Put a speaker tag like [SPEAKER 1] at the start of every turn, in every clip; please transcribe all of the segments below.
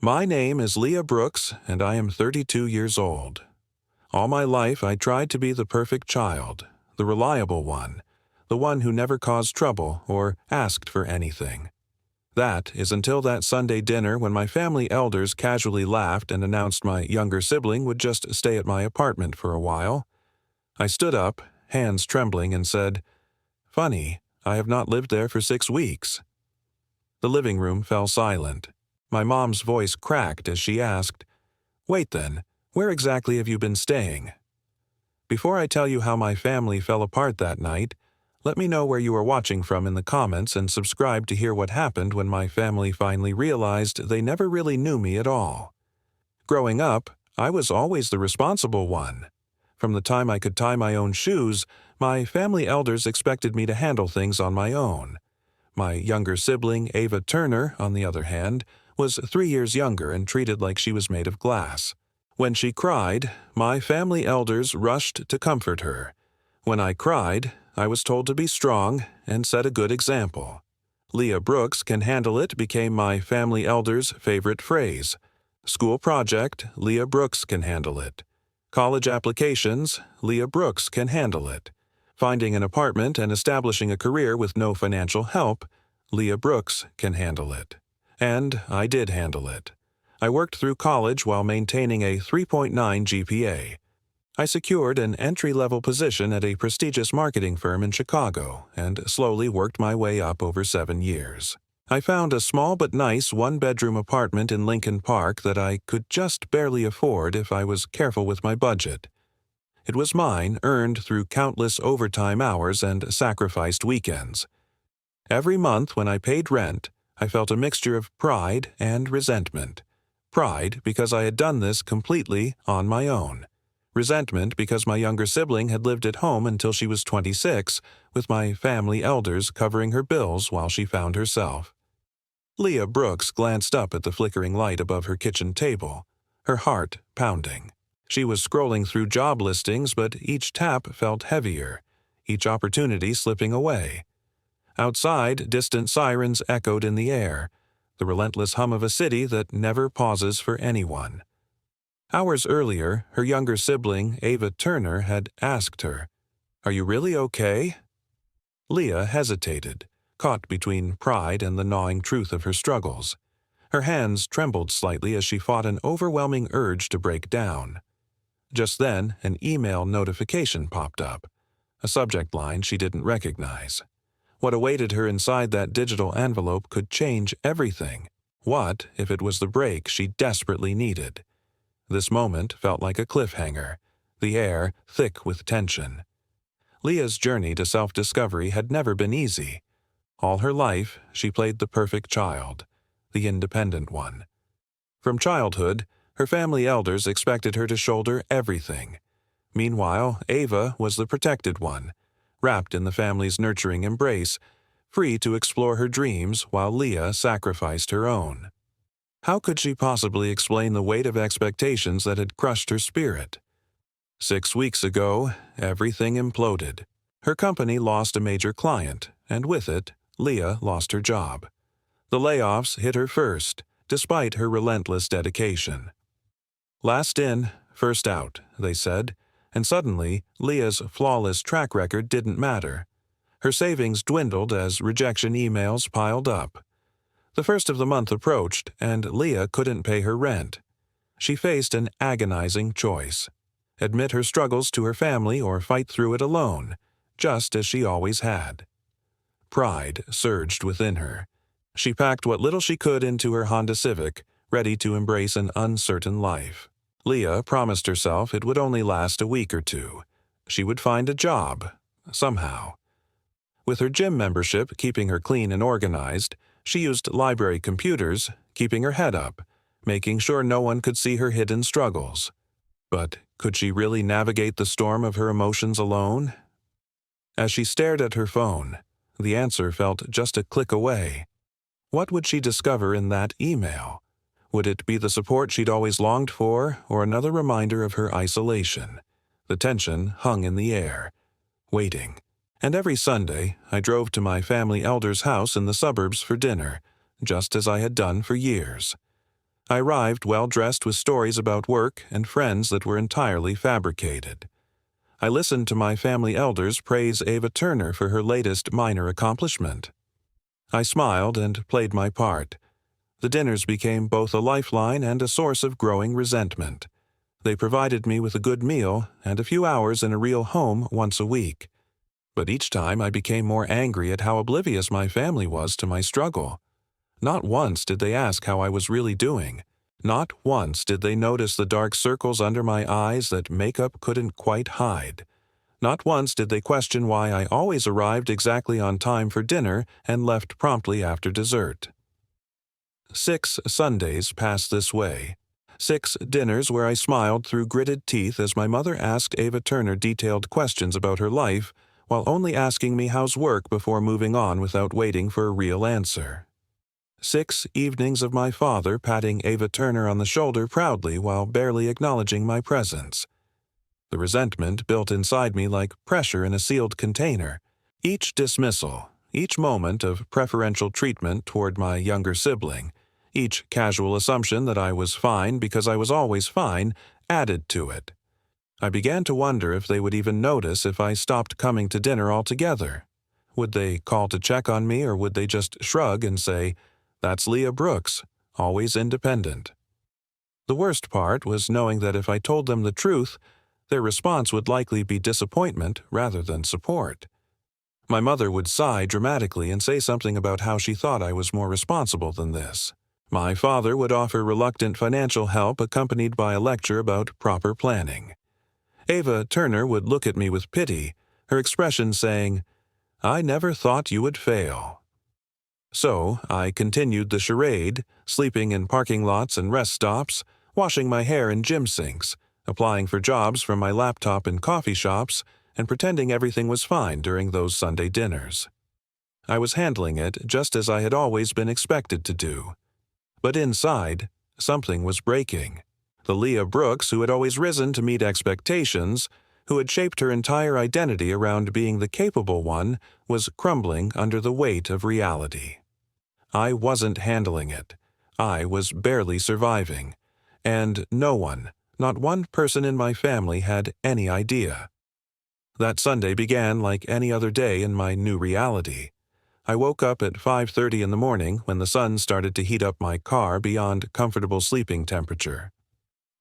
[SPEAKER 1] My name is Leah Brooks, and I am 32 years old. All my life I tried to be the perfect child, the reliable one, the one who never caused trouble or asked for anything. That is until that Sunday dinner when my family elders casually laughed and announced my younger sibling would just stay at my apartment for a while. I stood up, hands trembling, and said, "Funny, I have not lived there for 6 weeks." The living room fell silent. My mom's voice cracked as she asked, "Wait then, where exactly have you been staying?" Before I tell you how my family fell apart that night, let me know where you are watching from in the comments and subscribe to hear what happened when my family finally realized they never really knew me at all. Growing up, I was always the responsible one. From the time I could tie my own shoes, my family elders expected me to handle things on my own. My younger sibling, Ava Turner, on the other hand, was 3 years younger and treated like she was made of glass. When she cried, my family elders rushed to comfort her. When I cried, I was told to be strong and set a good example. "Leah Brooks can handle it" became my family elders' favorite phrase. School project, Leah Brooks can handle it. College applications, Leah Brooks can handle it. Finding an apartment and establishing a career with no financial help, Leah Brooks can handle it. And I did handle it. I worked through college while maintaining a 3.9 GPA. I secured an entry-level position at a prestigious marketing firm in Chicago and slowly worked my way up over 7 years. I found a small but nice one-bedroom apartment in Lincoln Park that I could just barely afford if I was careful with my budget. It was mine, earned through countless overtime hours and sacrificed weekends. Every month when I paid rent, I felt a mixture of pride and resentment. Pride because I had done this completely on my own. Resentment because my younger sibling had lived at home until she was 26, with my family elders covering her bills while she found herself. Leah Brooks glanced up at the flickering light above her kitchen table, her heart pounding. She was scrolling through job listings, but each tap felt heavier, each opportunity slipping away. Outside, distant sirens echoed in the air, the relentless hum of a city that never pauses for anyone. Hours earlier, her younger sibling, Ava Turner, had asked her, "Are you really okay?" Leah hesitated, caught between pride and the gnawing truth of her struggles. Her hands trembled slightly as she fought an overwhelming urge to break down. Just then, an email notification popped up, a subject line she didn't recognize. What awaited her inside that digital envelope could change everything. What if it was the break she desperately needed? This moment felt like a cliffhanger, the air thick with tension. Leah's journey to self-discovery had never been easy. All her life, she played the perfect child, the independent one. From childhood, her family elders expected her to shoulder everything. Meanwhile, Ava was the protected one, wrapped in the family's nurturing embrace, free to explore her dreams while Leah sacrificed her own. How could she possibly explain the weight of expectations that had crushed her spirit? 6 weeks ago, everything imploded. Her company lost a major client, and with it, Leah lost her job. The layoffs hit her first, despite her relentless dedication. "Last in, first out," they said, and suddenly, Leah's flawless track record didn't matter. Her savings dwindled as rejection emails piled up. The first of the month approached, and Leah couldn't pay her rent. She faced an agonizing choice: admit her struggles to her family or fight through it alone, just as she always had. Pride surged within her. She packed what little she could into her Honda Civic, ready to embrace an uncertain life. Leah promised herself it would only last a week or two. She would find a job, somehow. With her gym membership keeping her clean and organized, she used library computers, keeping her head up, making sure no one could see her hidden struggles. But could she really navigate the storm of her emotions alone? As she stared at her phone, the answer felt just a click away. What would she discover in that email? Would it be the support she'd always longed for, or another reminder of her isolation? The tension hung in the air, waiting. And every Sunday, I drove to my family elder's house in the suburbs for dinner, just as I had done for years. I arrived well-dressed with stories about work and friends that were entirely fabricated. I listened to my family elders praise Ava Turner for her latest minor accomplishment. I smiled and played my part. The dinners became both a lifeline and a source of growing resentment. They provided me with a good meal and a few hours in a real home once a week. But each time I became more angry at how oblivious my family was to my struggle. Not once did they ask how I was really doing. Not once did they notice the dark circles under my eyes that makeup couldn't quite hide. Not once did they question why I always arrived exactly on time for dinner and left promptly after dessert. 6 Sundays passed this way. 6 dinners where I smiled through gritted teeth as my mother asked Ava Turner detailed questions about her life, while only asking me how's work before moving on without waiting for a real answer. 6 evenings of my father patting Ava Turner on the shoulder proudly while barely acknowledging my presence. The resentment built inside me like pressure in a sealed container. Each dismissal, each moment of preferential treatment toward my younger sibling, each casual assumption that I was fine because I was always fine, added to it. I began to wonder if they would even notice if I stopped coming to dinner altogether. Would they call to check on me, or would they just shrug and say, "That's Leah Brooks, always independent"? The worst part was knowing that if I told them the truth, their response would likely be disappointment rather than support. My mother would sigh dramatically and say something about how she thought I was more responsible than this. My father would offer reluctant financial help accompanied by a lecture about proper planning. Ava Turner would look at me with pity, her expression saying, "I never thought you would fail." So I continued the charade, sleeping in parking lots and rest stops, washing my hair in gym sinks, applying for jobs from my laptop in coffee shops, and pretending everything was fine during those Sunday dinners. I was handling it just as I had always been expected to do. But inside, something was breaking. The Leah Brooks who had always risen to meet expectations, who had shaped her entire identity around being the capable one, was crumbling under the weight of reality. I wasn't handling it. I was barely surviving. And no one, not one person in my family, had any idea. That Sunday began like any other day in my new reality. I woke up at 5:30 in the morning when the sun started to heat up my car beyond comfortable sleeping temperature.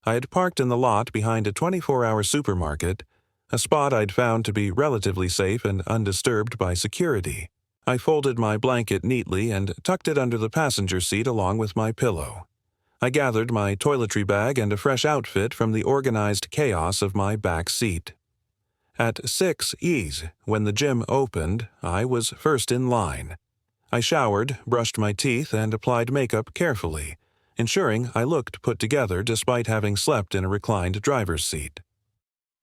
[SPEAKER 1] I had parked in the lot behind a 24-hour supermarket, a spot I'd found to be relatively safe and undisturbed by security. I folded my blanket neatly and tucked it under the passenger seat along with my pillow. I gathered my toiletry bag and a fresh outfit from the organized chaos of my back seat. At 6 E's, when the gym opened, I was first in line. I showered, brushed my teeth, and applied makeup carefully, ensuring I looked put together despite having slept in a reclined driver's seat.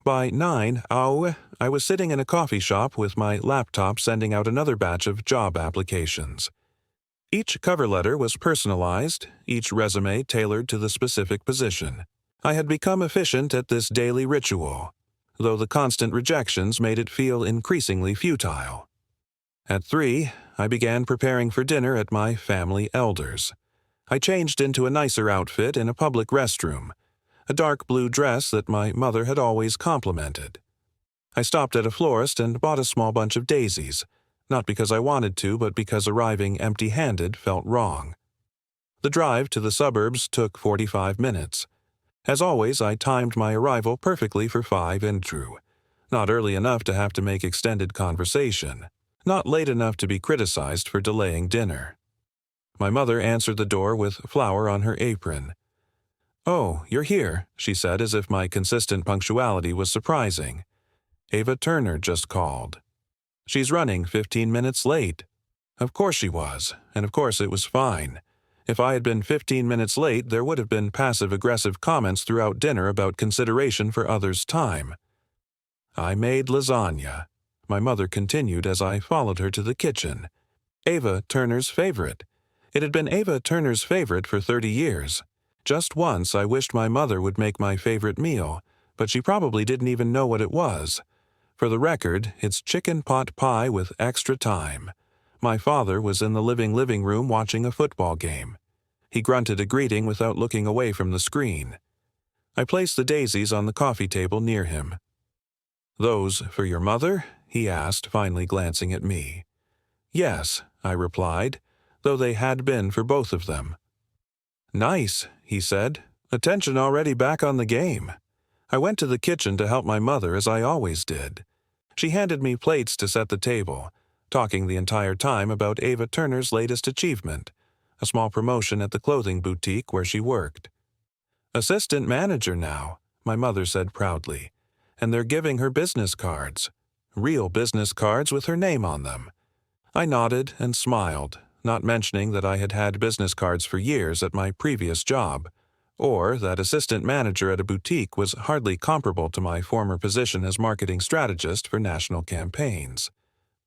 [SPEAKER 1] By 9, I was sitting in a coffee shop with my laptop sending out another batch of job applications. Each cover letter was personalized, each resume tailored to the specific position. I had become efficient at this daily ritual, though the constant rejections made it feel increasingly futile. At 3, I began preparing for dinner at my family elders. I changed into a nicer outfit in a public restroom, a dark blue dress that my mother had always complimented. I stopped at a florist and bought a small bunch of daisies, not because I wanted to, but because arriving empty-handed felt wrong. The drive to the suburbs took 45 minutes. As always, I timed my arrival perfectly for 5 true. Not early enough to have to make extended conversation, not late enough to be criticized for delaying dinner. My mother answered the door with flour on her apron. "Oh, you're here," she said as if my consistent punctuality was surprising. "Ava Turner just called. She's running 15 minutes late." Of course she was, and of course it was fine. If I had been 15 minutes late, there would have been passive-aggressive comments throughout dinner about consideration for others' time. "I made lasagna," my mother continued as I followed her to the kitchen. Ava Turner's favorite. It had been Ava Turner's favorite for 30 years. Just once I wished my mother would make my favorite meal, but she probably didn't even know what it was. For the record, it's chicken pot pie with extra thyme. My father was in the living room watching a football game. He grunted a greeting without looking away from the screen. I placed the daisies on the coffee table near him. "Those for your mother?" he asked, finally glancing at me. "Yes," I replied, though they had been for both of them. "Nice," he said. "Attention already back on the game." I went to the kitchen to help my mother as I always did. She handed me plates to set the table, talking the entire time about Ava Turner's latest achievement, a small promotion at the clothing boutique where she worked. "Assistant manager now," my mother said proudly, "and they're giving her business cards. Real business cards with her name on them." I nodded and smiled, not mentioning that I had had business cards for years at my previous job, or that assistant manager at a boutique was hardly comparable to my former position as marketing strategist for national campaigns.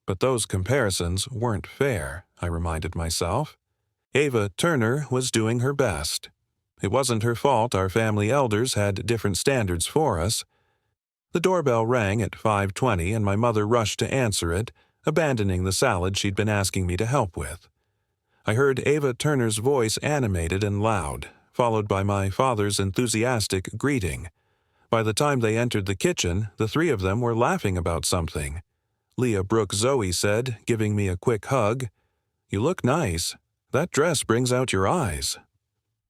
[SPEAKER 1] But those comparisons weren't fair, I reminded myself. Ava Turner was doing her best. It wasn't her fault our family elders had different standards for us. The doorbell rang at 5:20 and my mother rushed to answer it, abandoning the salad she'd been asking me to help with. I heard Ava Turner's voice animated and loud, followed by my father's enthusiastic greeting. By the time they entered the kitchen, the three of them were laughing about something. Leah Brooke Zoe said, giving me a quick hug, "You look nice. That dress brings out your eyes."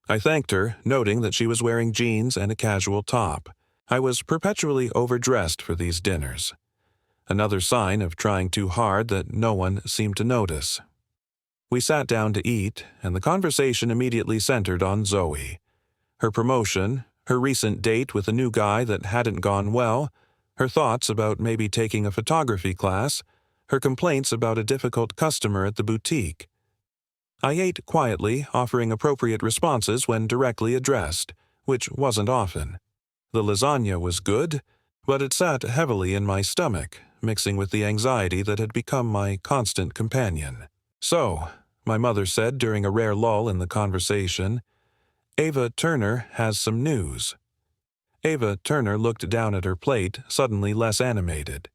[SPEAKER 1] I thanked her, noting that she was wearing jeans and a casual top. I was perpetually overdressed for these dinners. Another sign of trying too hard that no one seemed to notice. We sat down to eat, and the conversation immediately centered on Zoe. Her promotion, her recent date with a new guy that hadn't gone well, her thoughts about maybe taking a photography class, her complaints about a difficult customer at the boutique. I ate quietly, offering appropriate responses when directly addressed, which wasn't often. The lasagna was good, but it sat heavily in my stomach, mixing with the anxiety that had become my constant companion. "So," my mother said during a rare lull in the conversation, "Ava Turner has some news." Ava Turner looked down at her plate, suddenly less animated.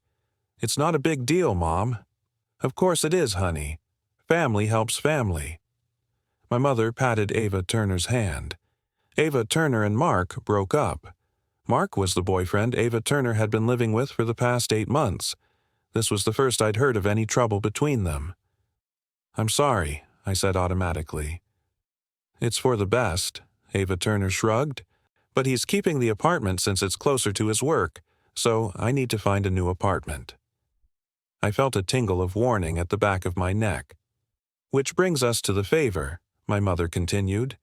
[SPEAKER 1] "It's not a big deal, Mom." "Of course it is, honey. Family helps family." My mother patted Ava Turner's hand. Ava Turner and Mark broke up. Mark was the boyfriend Ava Turner had been living with for the past 8 months. This was the first I'd heard of any trouble between them. "I'm sorry," I said automatically. "It's for the best," Ava Turner shrugged. "But he's keeping the apartment since it's closer to his work, so I need to find a new apartment." I felt a tingle of warning at the back of my neck. "Which brings us to the favor," my mother continued.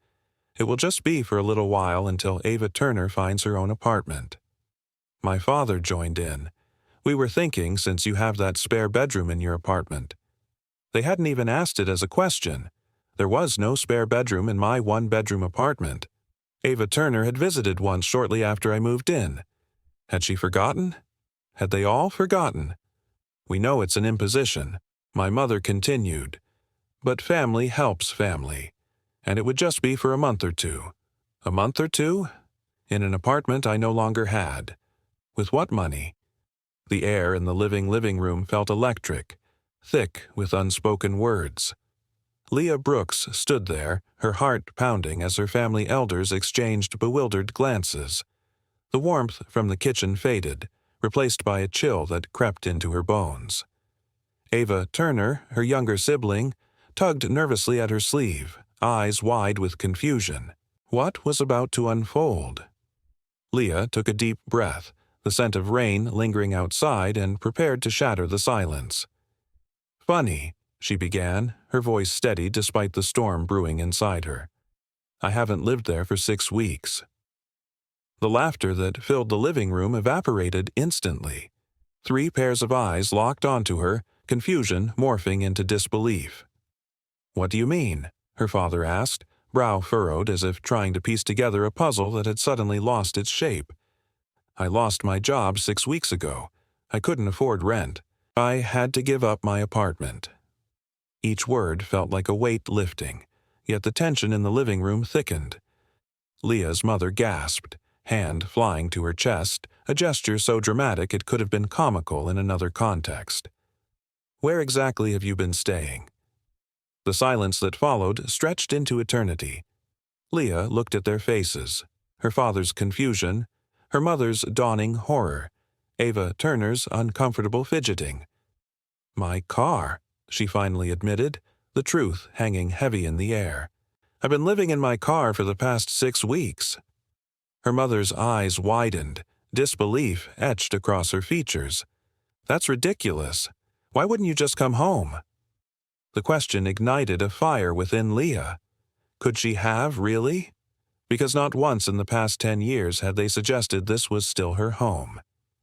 [SPEAKER 1] "It will just be for a little while until Ava Turner finds her own apartment." My father joined in. "We were thinking, since you have that spare bedroom in your apartment." They hadn't even asked it as a question. There was no spare bedroom in my one-bedroom apartment. Ava Turner had visited once shortly after I moved in. Had she forgotten? Had they all forgotten? "We know it's an imposition," my mother continued. "But family helps family. And it would just be for a month or two." A month or two? In an apartment I no longer had. With what money? The air in the living room felt electric, thick with unspoken words. Leah Brooks stood there, her heart pounding as her family elders exchanged bewildered glances. The warmth from the kitchen faded, replaced by a chill that crept into her bones. Ava Turner, her younger sibling, tugged nervously at her sleeve, eyes wide with confusion. What was about to unfold? Leah took a deep breath, the scent of rain lingering outside, and prepared to shatter the silence. "Funny," she began, her voice steady despite the storm brewing inside her. "I haven't lived there for 6 weeks." The laughter that filled the living room evaporated instantly. 3 pairs of eyes locked onto her, confusion morphing into disbelief. "What do you mean?" her father asked, brow furrowed as if trying to piece together a puzzle that had suddenly lost its shape. "I lost my job 6 weeks ago. I couldn't afford rent. I had to give up my apartment." Each word felt like a weight lifting, yet the tension in the living room thickened. Leah's mother gasped, hand flying to her chest, a gesture so dramatic it could have been comical in another context. "Where exactly have you been staying?" The silence that followed stretched into eternity. Leah looked at their faces, her father's confusion, her mother's dawning horror, Ava Turner's uncomfortable fidgeting. "My car," she finally admitted, the truth hanging heavy in the air. "I've been living in my car for the past 6 weeks." Her mother's eyes widened, disbelief etched across her features. "That's ridiculous. Why wouldn't you just come home?" The question ignited a fire within Leah. Could she have, really? Because not once in the past 10 years had they suggested this was still her home.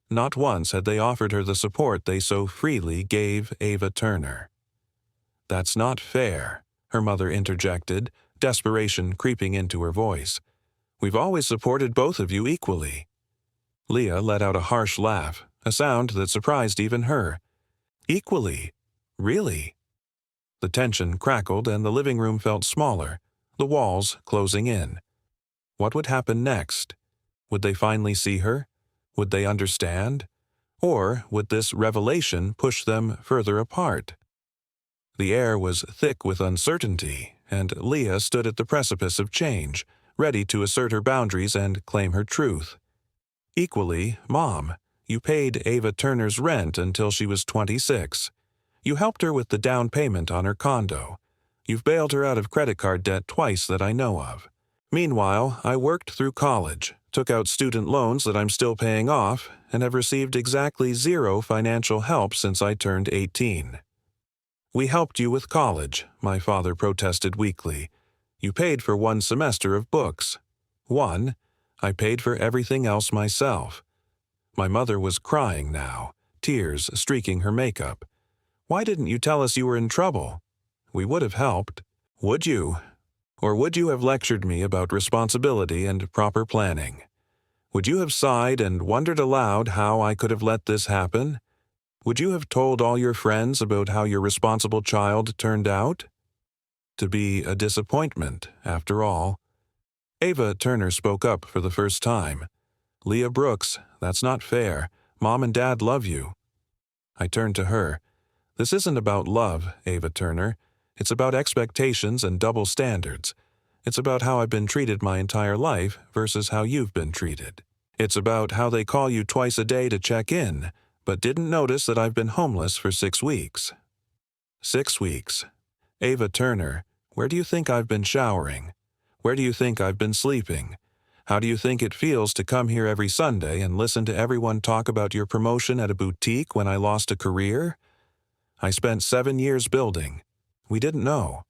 [SPEAKER 1] Not once had they offered her the support they so freely gave Ava Turner. "That's not fair," her mother interjected, desperation creeping into her voice. "We've always supported both of you equally." Leah let out a harsh laugh, a sound that surprised even her. "Equally? Really?" The tension crackled and the living room felt smaller, the walls closing in. What would happen next? Would they finally see her? Would they understand? Or would this revelation push them further apart? The air was thick with uncertainty, and Leah stood at the precipice of change, ready to assert her boundaries and claim her truth. "Equally, Mom, you paid Ava Turner's rent until she was 26. You helped her with the down payment on her condo. You've bailed her out of credit card debt twice that I know of. Meanwhile, I worked through college, took out student loans that I'm still paying off, and have received exactly 0 financial help since I turned 18. "We helped you with college," my father protested weakly. "You paid for 1 semester of books. 1. I paid for everything else myself." My mother was crying now, tears streaking her makeup. "Why didn't you tell us you were in trouble? We would have helped. Would you? Or would you have lectured me about responsibility and proper planning? Would you have sighed and wondered aloud how I could have let this happen? Would you have told all your friends about how your responsible child turned out? To be a disappointment, after all." Ava Turner spoke up for the first time. "Leah Brooks, that's not fair. Mom and Dad love you." I turned to her. "This isn't about love, Ava Turner. It's about expectations and double standards. It's about how I've been treated my entire life versus how you've been treated. It's about how they call you twice a day to check in, but didn't notice that I've been homeless for 6 weeks. 6 weeks. Ava Turner, where do you think I've been showering? Where do you think I've been sleeping? How do you think it feels to come here every Sunday and listen to everyone talk about your promotion at a boutique when I lost a career? I spent 7 years building. We didn't know."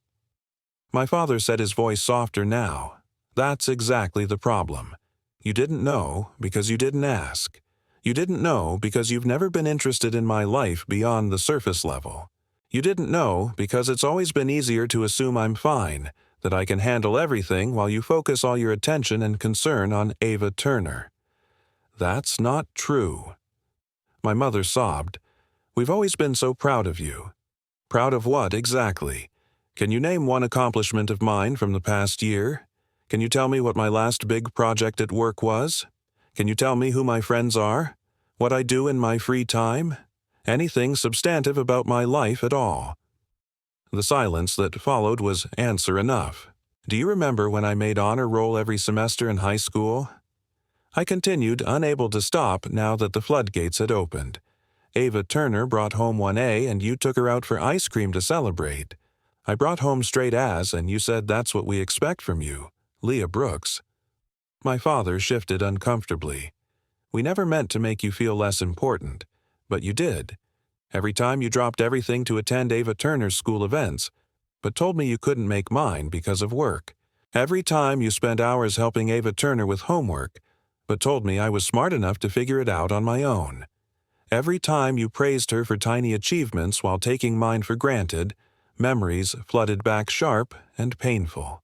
[SPEAKER 1] My father said, his voice softer now. "That's exactly the problem. You didn't know because you didn't ask. You didn't know because you've never been interested in my life beyond the surface level. You didn't know because it's always been easier to assume I'm fine, that I can handle everything while you focus all your attention and concern on Ava Turner. That's not true." My mother sobbed. "We've always been so proud of you." "Proud of what exactly? Can you name one accomplishment of mine from the past year? Can you tell me what my last big project at work was? Can you tell me who my friends are? What I do in my free time? Anything substantive about my life at all?" The silence that followed was answer enough. "Do you remember when I made honor roll every semester in high school?" I continued, unable to stop now that the floodgates had opened. "Ava Turner brought home 1A and you took her out for ice cream to celebrate. I brought home straight A's and you said that's what we expect from you. Leah Brooks." My father shifted uncomfortably. "We never meant to make you feel less important, but you did. Every time you dropped everything to attend Ava Turner's school events, but told me you couldn't make mine because of work. Every time you spent hours helping Ava Turner with homework, but told me I was smart enough to figure it out on my own. Every time you praised her for tiny achievements while taking mine for granted, memories flooded back sharp and painful.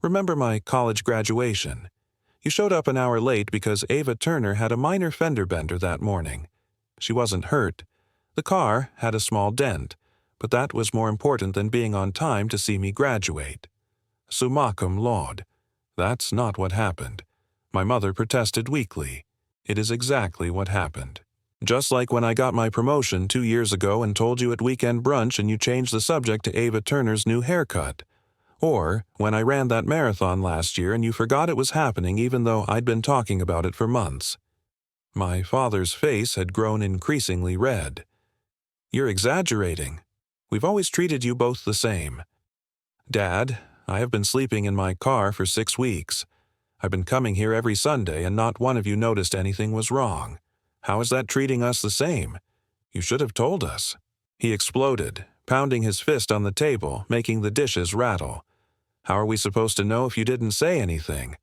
[SPEAKER 1] Remember my college graduation? You showed up an hour late because Ava Turner had a minor fender bender that morning. She wasn't hurt. The car had a small dent, but that was more important than being on time to see me graduate. Summa cum laude. That's not what happened." My mother protested weakly. "It is exactly what happened. Just like when I got my promotion 2 years ago and told you at weekend brunch and you changed the subject to Ava Turner's new haircut. Or when I ran that marathon last year and you forgot it was happening even though I'd been talking about it for months. My father's face had grown increasingly red. You're exaggerating. We've always treated you both the same. Dad, I have been sleeping in my car for 6 weeks. I've been coming here every Sunday and not one of you noticed anything was wrong. How is that treating us the same? You should have told us. He exploded, pounding his fist on the table, making the dishes rattle. How are we supposed to know if you didn't say anything?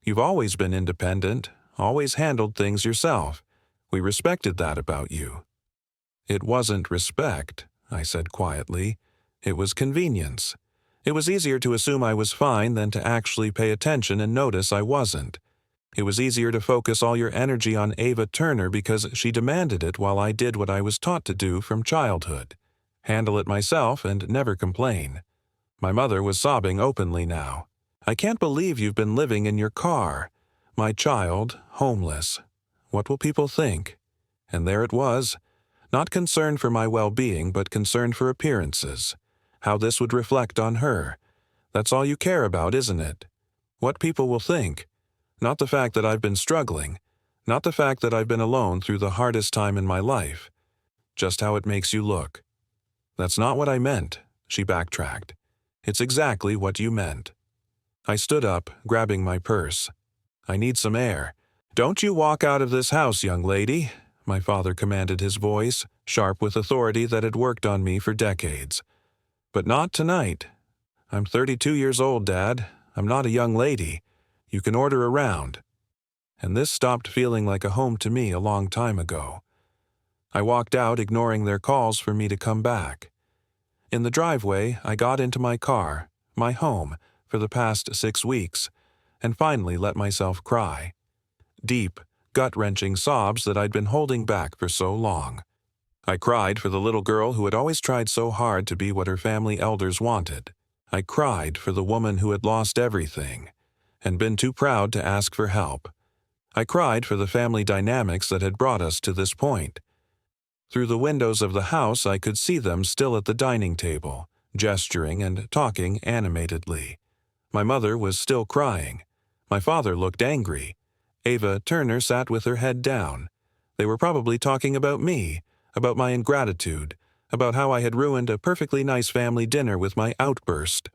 [SPEAKER 1] You've always been independent, always handled things yourself. We respected that about you. It wasn't respect, I said quietly. It was convenience. It was easier to assume I was fine than to actually pay attention and notice I wasn't. It was easier to focus all your energy on Ava Turner because she demanded it while I did what I was taught to do from childhood. Handle it myself and never complain. My mother was sobbing openly now. I can't believe you've been living in your car. My child, homeless. What will people think? And there it was. Not concerned for my well-being, but concerned for appearances. How this would reflect on her. That's all you care about, isn't it? What people will think. Not the fact that I've been struggling. Not the fact that I've been alone through the hardest time in my life. Just how it makes you look. That's not what I meant, she backtracked. It's exactly what you meant. I stood up, grabbing my purse. I need some air. Don't you walk out of this house, young lady, my father commanded, his voice, sharp with authority that had worked on me for decades. But not tonight. I'm 32 years old, Dad. I'm not a young lady. You can order around. And this stopped feeling like a home to me a long time ago. I walked out, ignoring their calls for me to come back. In the driveway, I got into my car, my home, for the past 6 weeks, and finally let myself cry. Deep, gut-wrenching sobs that I'd been holding back for so long. I cried for the little girl who had always tried so hard to be what her family elders wanted. I cried for the woman who had lost everything and been too proud to ask for help. I cried for the family dynamics that had brought us to this point. Through the windows of the house, I could see them still at the dining table, gesturing and talking animatedly. My mother was still crying. My father looked angry. Ava Turner sat with her head down. They were probably talking about me, about my ingratitude, about how I had ruined a perfectly nice family dinner with my outburst.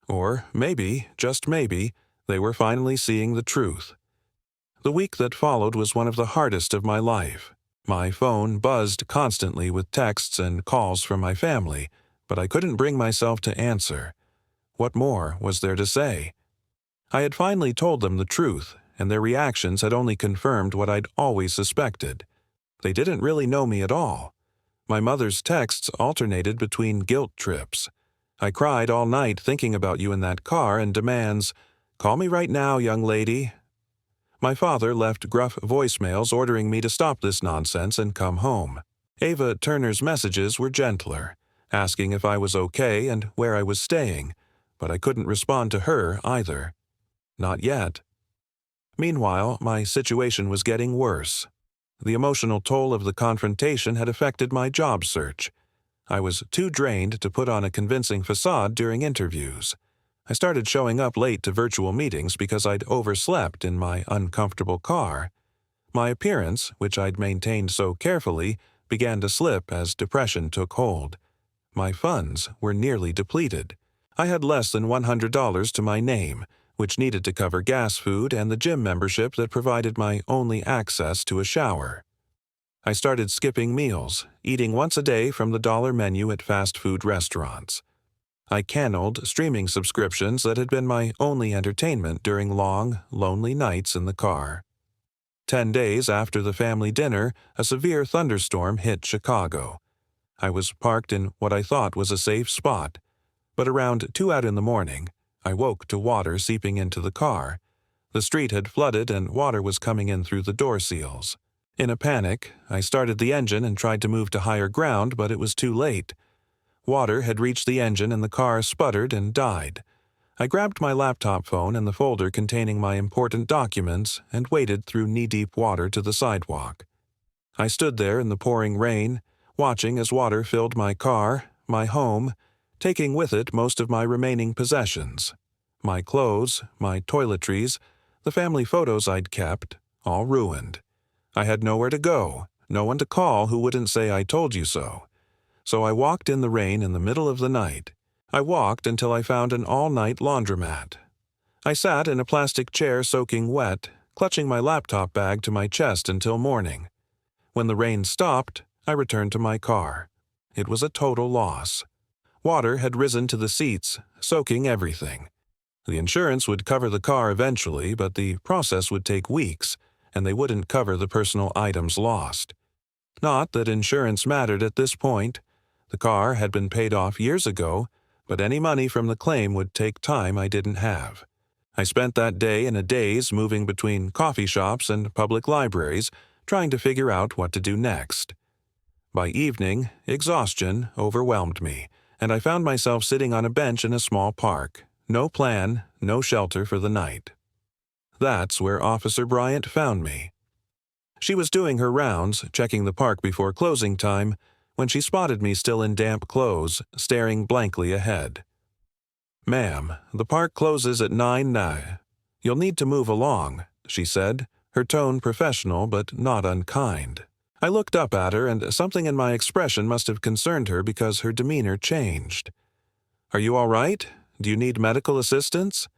[SPEAKER 1] Or maybe, just maybe, they were finally seeing the truth. The week that followed was one of the hardest of my life. My phone buzzed constantly with texts and calls from my family, but I couldn't bring myself to answer. What more was there to say? I had finally told them the truth, and their reactions had only confirmed what I'd always suspected. They didn't really know me at all. My mother's texts alternated between guilt trips. I cried all night thinking about you in that car and demands, "Call me right now, young lady." My father left gruff voicemails ordering me to stop this nonsense and come home. Ava Turner's messages were gentler, asking if I was okay and where I was staying, but I couldn't respond to her either. Not yet. Meanwhile, my situation was getting worse. The emotional toll of the confrontation had affected my job search. I was too drained to put on a convincing facade during interviews. I started showing up late to virtual meetings because I'd overslept in my uncomfortable car. My appearance, which I'd maintained so carefully, began to slip as depression took hold. My funds were nearly depleted. I had less than $100 to my name, which needed to cover gas, food, and the gym membership that provided my only access to a shower. I started skipping meals, eating once a day from the dollar menu at fast food restaurants. I canceled streaming subscriptions that had been my only entertainment during long, lonely nights in the car. 10 days after the family dinner, a severe thunderstorm hit Chicago. I was parked in what I thought was a safe spot, but around 2 in the morning, I woke to water seeping into the car. The street had flooded and water was coming in through the door seals. In a panic, I started the engine and tried to move to higher ground, but it was too late. Water had reached the engine and the car sputtered and died. I grabbed my laptop phone and the folder containing my important documents and waded through knee-deep water to the sidewalk. I stood there in the pouring rain, watching as water filled my car, my home, taking with it most of my remaining possessions. My clothes, my toiletries, the family photos I'd kept, all ruined. I had nowhere to go, no one to call who wouldn't say I told you so. So I walked in the rain in the middle of the night. I walked until I found an all-night laundromat. I sat in a plastic chair soaking wet, clutching my laptop bag to my chest until morning. When the rain stopped, I returned to my car. It was a total loss. Water had risen to the seats, soaking everything. The insurance would cover the car eventually, but the process would take weeks, and they wouldn't cover the personal items lost. Not that insurance mattered at this point. The car had been paid off years ago, but any money from the claim would take time I didn't have. I spent that day in a daze moving between coffee shops and public libraries, trying to figure out what to do next. By evening, exhaustion overwhelmed me, and I found myself sitting on a bench in a small park. No plan, no shelter for the night. That's where Officer Bryant found me. She was doing her rounds, checking the park before closing time, when she spotted me still in damp clothes, staring blankly ahead. "Ma'am, the park closes at 9 now. You'll need to move along," she said, her tone professional but not unkind. I looked up at her, and something in my expression must have concerned her because her demeanor changed. "Are you all right? Do you need medical assistance?"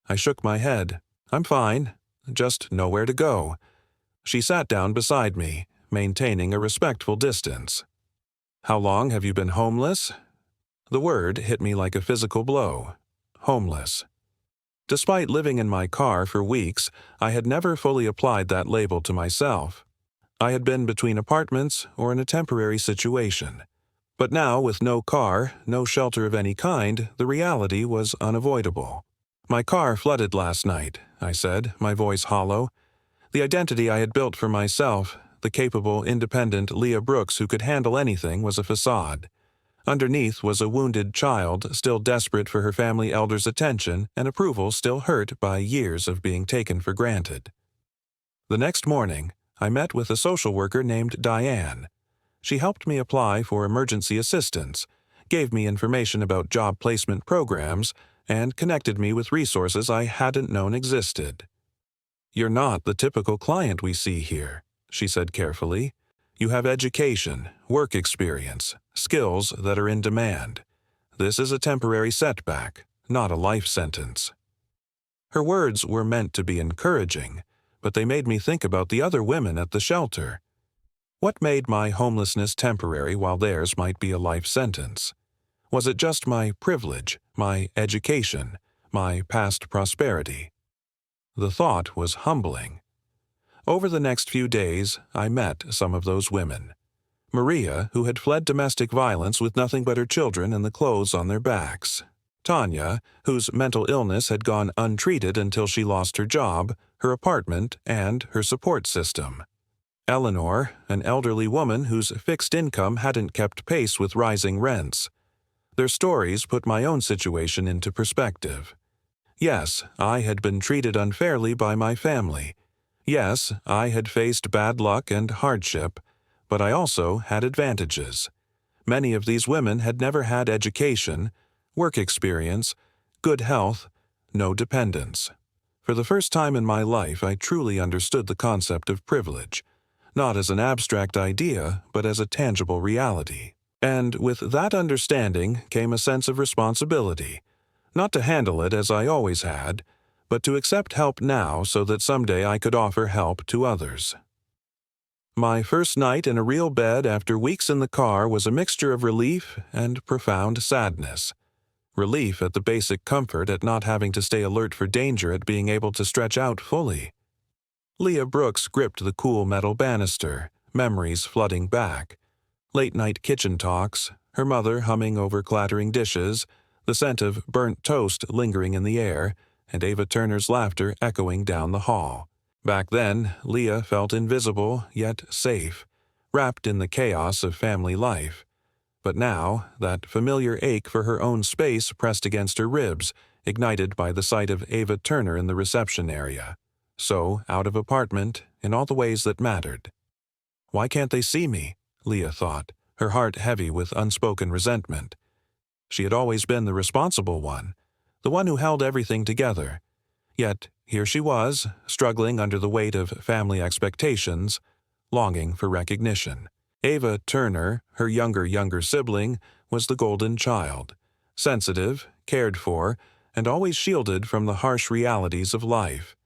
[SPEAKER 1] I shook my head. "I'm fine. Just nowhere to go." She sat down beside me, maintaining a respectful distance. "How long have you been homeless?" The word hit me like a physical blow. Homeless. Despite living in my car for weeks, I had never fully applied that label to myself. I had been between apartments or in a temporary situation. But now, with no car, no shelter of any kind, the reality was unavoidable. "My car flooded last night," I said, my voice hollow. The identity I had built for myself, the capable, independent Leah Brooks who could handle anything, was a facade. Underneath was a wounded child, still desperate for her family elder's attention and approval, still hurt by years of being taken for granted. The next morning, I met with a social worker named Diane. She helped me apply for emergency assistance, gave me information about job placement programs, and connected me with resources I hadn't known existed. "You're not the typical client we see here," she said carefully. "You have education, work experience, skills that are in demand. This is a temporary setback, not a life sentence." Her words were meant to be encouraging, but they made me think about the other women at the shelter. What made my homelessness temporary while theirs might be a life sentence? Was it just my privilege, my education, my past prosperity? The thought was humbling. Over the next few days, I met some of those women. Maria, who had fled domestic violence with nothing but her children and the clothes on their backs. Tanya, whose mental illness had gone untreated until she lost her job, her apartment, and her support system. Eleanor, an elderly woman whose fixed income hadn't kept pace with rising rents. Their stories put my own situation into perspective. Yes, I had been treated unfairly by my family. Yes, I had faced bad luck and hardship, but I also had advantages. Many of these women had never had education, work experience, good health, no dependents. For the first time in my life, I truly understood the concept of privilege, not as an abstract idea, but as a tangible reality. And with that understanding came a sense of responsibility, not to handle it as I always had, but to accept help now so that someday I could offer help to others. My first night in a real bed after weeks in the car was a mixture of relief and profound sadness. Relief at the basic comfort at not having to stay alert for danger, at being able to stretch out fully. Leah Brooks gripped the cool metal banister, memories flooding back. Late-night kitchen talks, her mother humming over clattering dishes, the scent of burnt toast lingering in the air, and Ava Turner's laughter echoing down the hall. Back then, Leah felt invisible, yet safe, wrapped in the chaos of family life. But now, that familiar ache for her own space pressed against her ribs, ignited by the sight of Ava Turner in the reception area. So, out of apartment, in all the ways that mattered. Why can't they see me? Leah thought, her heart heavy with unspoken resentment. She had always been the responsible one, the one who held everything together. Yet here she was, struggling under the weight of family expectations, longing for recognition. Ava Turner, her younger sibling, was the golden child, sensitive, cared for, and always shielded from the harsh realities of life.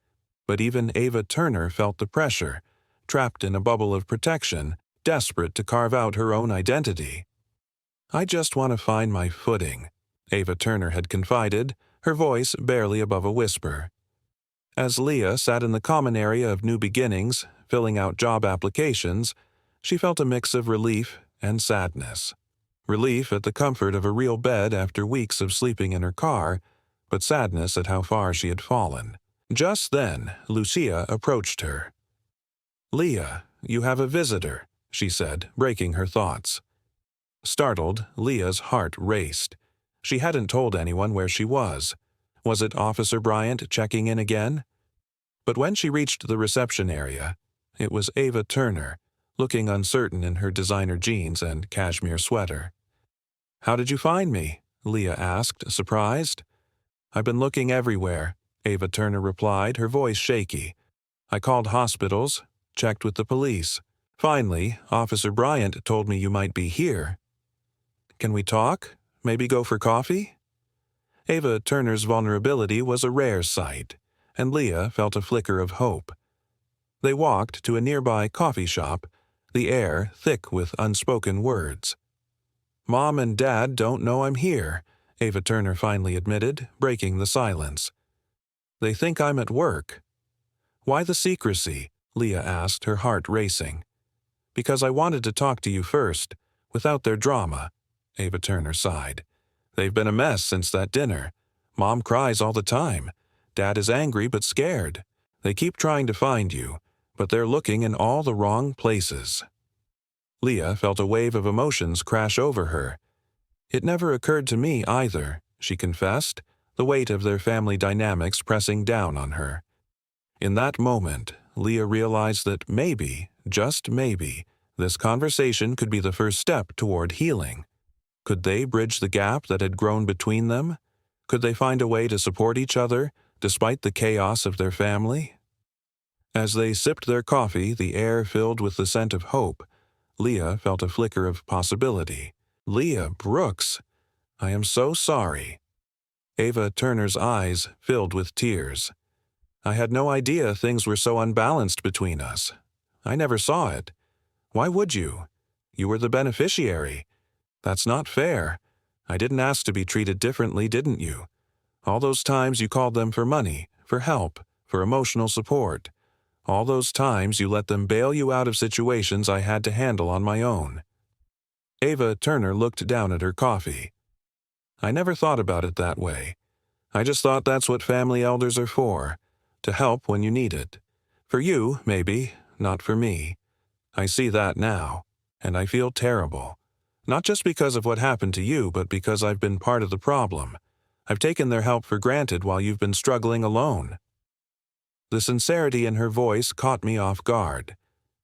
[SPEAKER 1] But even Ava Turner felt the pressure, trapped in a bubble of protection, desperate to carve out her own identity. "I just want to find my footing," Ava Turner had confided, her voice barely above a whisper. As Leah sat in the common area of New Beginnings, filling out job applications, she felt a mix of relief and sadness. Relief at the comfort of a real bed after weeks of sleeping in her car, but sadness at how far she had fallen. Just then, Lucia approached her. "Leah, you have a visitor," she said, breaking her thoughts. Startled, Leah's heart raced. She hadn't told anyone where she was. Was it Officer Bryant checking in again? But when she reached the reception area, it was Ava Turner, looking uncertain in her designer jeans and cashmere sweater. "How did you find me?" Leah asked, surprised. "I've been looking everywhere," Ava Turner replied, her voice shaky. "I called hospitals, checked with the police. Finally, Officer Bryant told me you might be here. Can we talk? Maybe go for coffee?" Ava Turner's vulnerability was a rare sight, and Leah felt a flicker of hope. They walked to a nearby coffee shop, the air thick with unspoken words. "Mom and Dad don't know I'm here," Ava Turner finally admitted, breaking the silence. "They think I'm at work." "Why the secrecy?" Leah asked, her heart racing. "Because I wanted to talk to you first, without their drama," Ava Turner sighed. "They've been a mess since that dinner. Mom cries all the time. Dad is angry but scared. They keep trying to find you, but they're looking in all the wrong places." Leah felt a wave of emotions crash over her. "It never occurred to me either," she confessed, the weight of their family dynamics pressing down on her. In that moment, Leah realized that maybe, just maybe, this conversation could be the first step toward healing. Could they bridge the gap that had grown between them? Could they find a way to support each other, despite the chaos of their family? As they sipped their coffee, the air filled with the scent of hope, Leah felt a flicker of possibility. "Leah Brooks, I am so sorry." Ava Turner's eyes filled with tears. "I had no idea things were so unbalanced between us. I never saw it. Why would you? You were the beneficiary. That's not fair. I didn't ask to be treated differently, didn't you? All those times you called them for money, for help, for emotional support. All those times you let them bail you out of situations I had to handle on my own." Ava Turner looked down at her coffee. "I never thought about it that way. I just thought that's what family elders are for, to help when you need it. For you, maybe, not for me. I see that now, and I feel terrible. Not just because of what happened to you, but because I've been part of the problem. I've taken their help for granted while you've been struggling alone." The sincerity in her voice caught me off guard.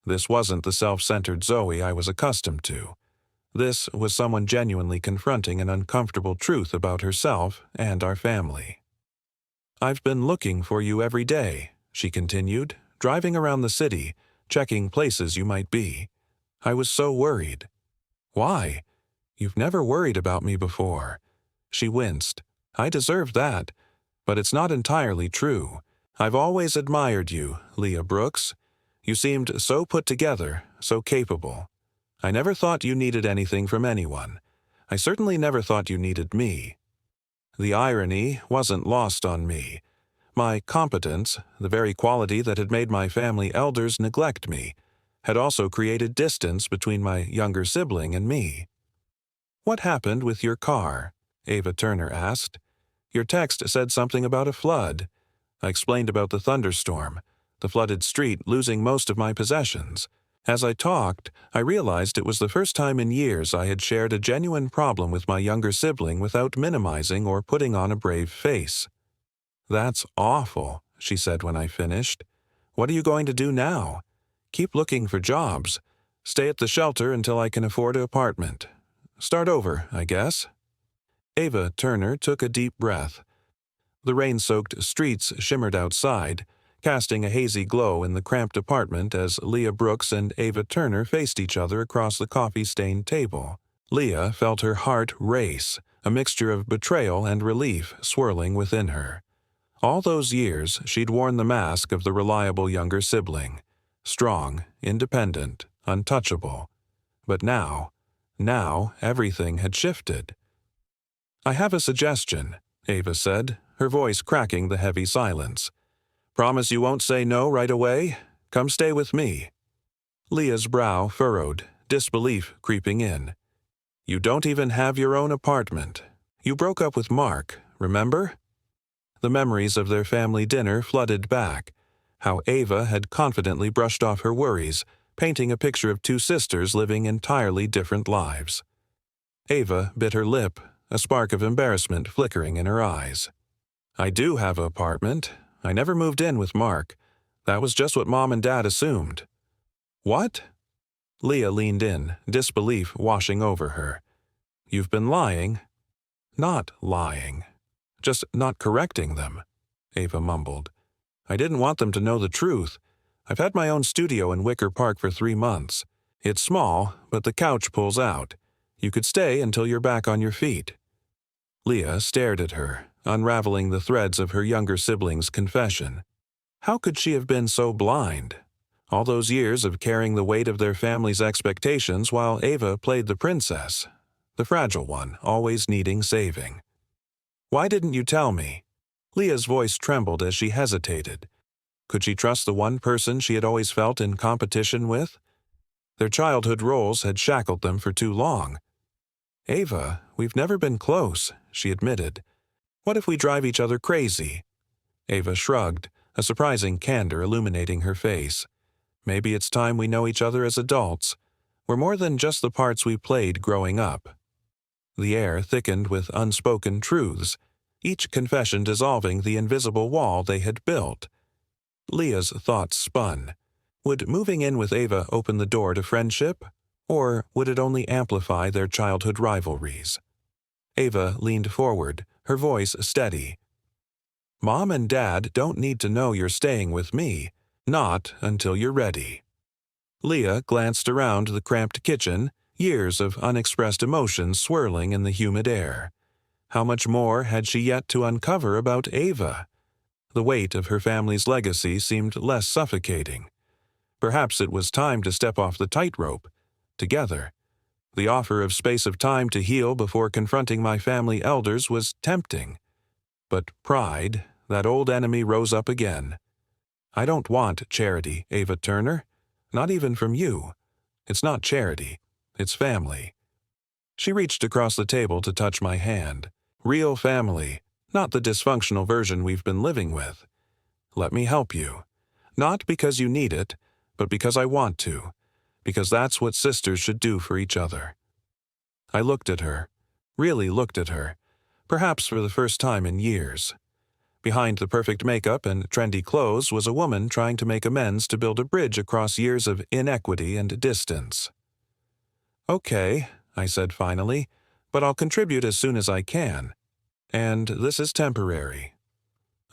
[SPEAKER 1] This wasn't the self-centered Zoe I was accustomed to. This was someone genuinely confronting an uncomfortable truth about herself and our family. "I've been looking for you every day," she continued, "driving around the city, checking places you might be. I was so worried." "Why? You've never worried about me before." She winced. "I deserve that. But it's not entirely true. I've always admired you, Leah Brooks. You seemed so put together, so capable. I never thought you needed anything from anyone. I certainly never thought you needed me." The irony wasn't lost on me. My competence, the very quality that had made my family elders neglect me, had also created distance between my younger sibling and me. "What happened with your car?" Ava Turner asked. "Your text said something about a flood." I explained about the thunderstorm, the flooded street losing most of my possessions. As I talked, I realized it was the first time in years I had shared a genuine problem with my younger sibling without minimizing or putting on a brave face. "That's awful," she said when I finished. "What are you going to do now?" "Keep looking for jobs. Stay at the shelter until I can afford an apartment. Start over, I guess." Ava Turner took a deep breath. The rain-soaked streets shimmered outside, casting a hazy glow in the cramped apartment as Leah Brooks and Ava Turner faced each other across the coffee-stained table. Leah felt her heart race, a mixture of betrayal and relief swirling within her. All those years, she'd worn the mask of the reliable younger sibling. Strong, independent, untouchable. But now everything had shifted. "I have a suggestion," Ava said, her voice cracking the heavy silence. "Promise you won't say no right away? Come stay with me." Leah's brow furrowed, disbelief creeping in. "You don't even have your own apartment. You broke up with Mark, remember?" The memories of their family dinner flooded back. How Ava had confidently brushed off her worries, painting a picture of two sisters living entirely different lives. Ava bit her lip, a spark of embarrassment flickering in her eyes. "I do have an apartment. I never moved in with Mark. That was just what Mom and Dad assumed." "What?" Leah leaned in, disbelief washing over her. "You've been lying." "Not lying. Just not correcting them," Ava mumbled. "I didn't want them to know the truth. I've had my own studio in Wicker Park for 3 months. It's small, but the couch pulls out. You could stay until you're back on your feet." Leah stared at her, unraveling the threads of her younger sibling's confession. How could she have been so blind? All those years of carrying the weight of their family's expectations while Ava played the princess, the fragile one, always needing saving. "Why didn't you tell me?" Leah's voice trembled as she hesitated. Could she trust the one person she had always felt in competition with? Their childhood roles had shackled them for too long. "Ava, we've never been close," she admitted. "What if we drive each other crazy?" Ava shrugged, a surprising candor illuminating her face. "Maybe it's time we know each other as adults. We're more than just the parts we played growing up." The air thickened with unspoken truths, each confession dissolving the invisible wall they had built. Leah's thoughts spun. Would moving in with Ava open the door to friendship? Or would it only amplify their childhood rivalries? Ava leaned forward, her voice steady. "Mom and Dad don't need to know you're staying with me. Not until you're ready." Leah glanced around the cramped kitchen, years of unexpressed emotion swirling in the humid air. How much more had she yet to uncover about Ava? The weight of her family's legacy seemed less suffocating. Perhaps it was time to step off the tightrope, together. The offer of space of time to heal before confronting my family elders was tempting. But pride, that old enemy, rose up again. "I don't want charity, Ava Turner. Not even from you. It's not charity. It's family." She reached across the table to touch my hand. "Real family, not the dysfunctional version we've been living with. Let me help you. Not because you need it, but because I want to. Because that's what sisters should do for each other." I looked at her. Really looked at her. Perhaps for the first time in years. Behind the perfect makeup and trendy clothes was a woman trying to make amends to build a bridge across years of inequity and distance. "Okay," I said finally, "but I'll contribute as soon as I can. And this is temporary."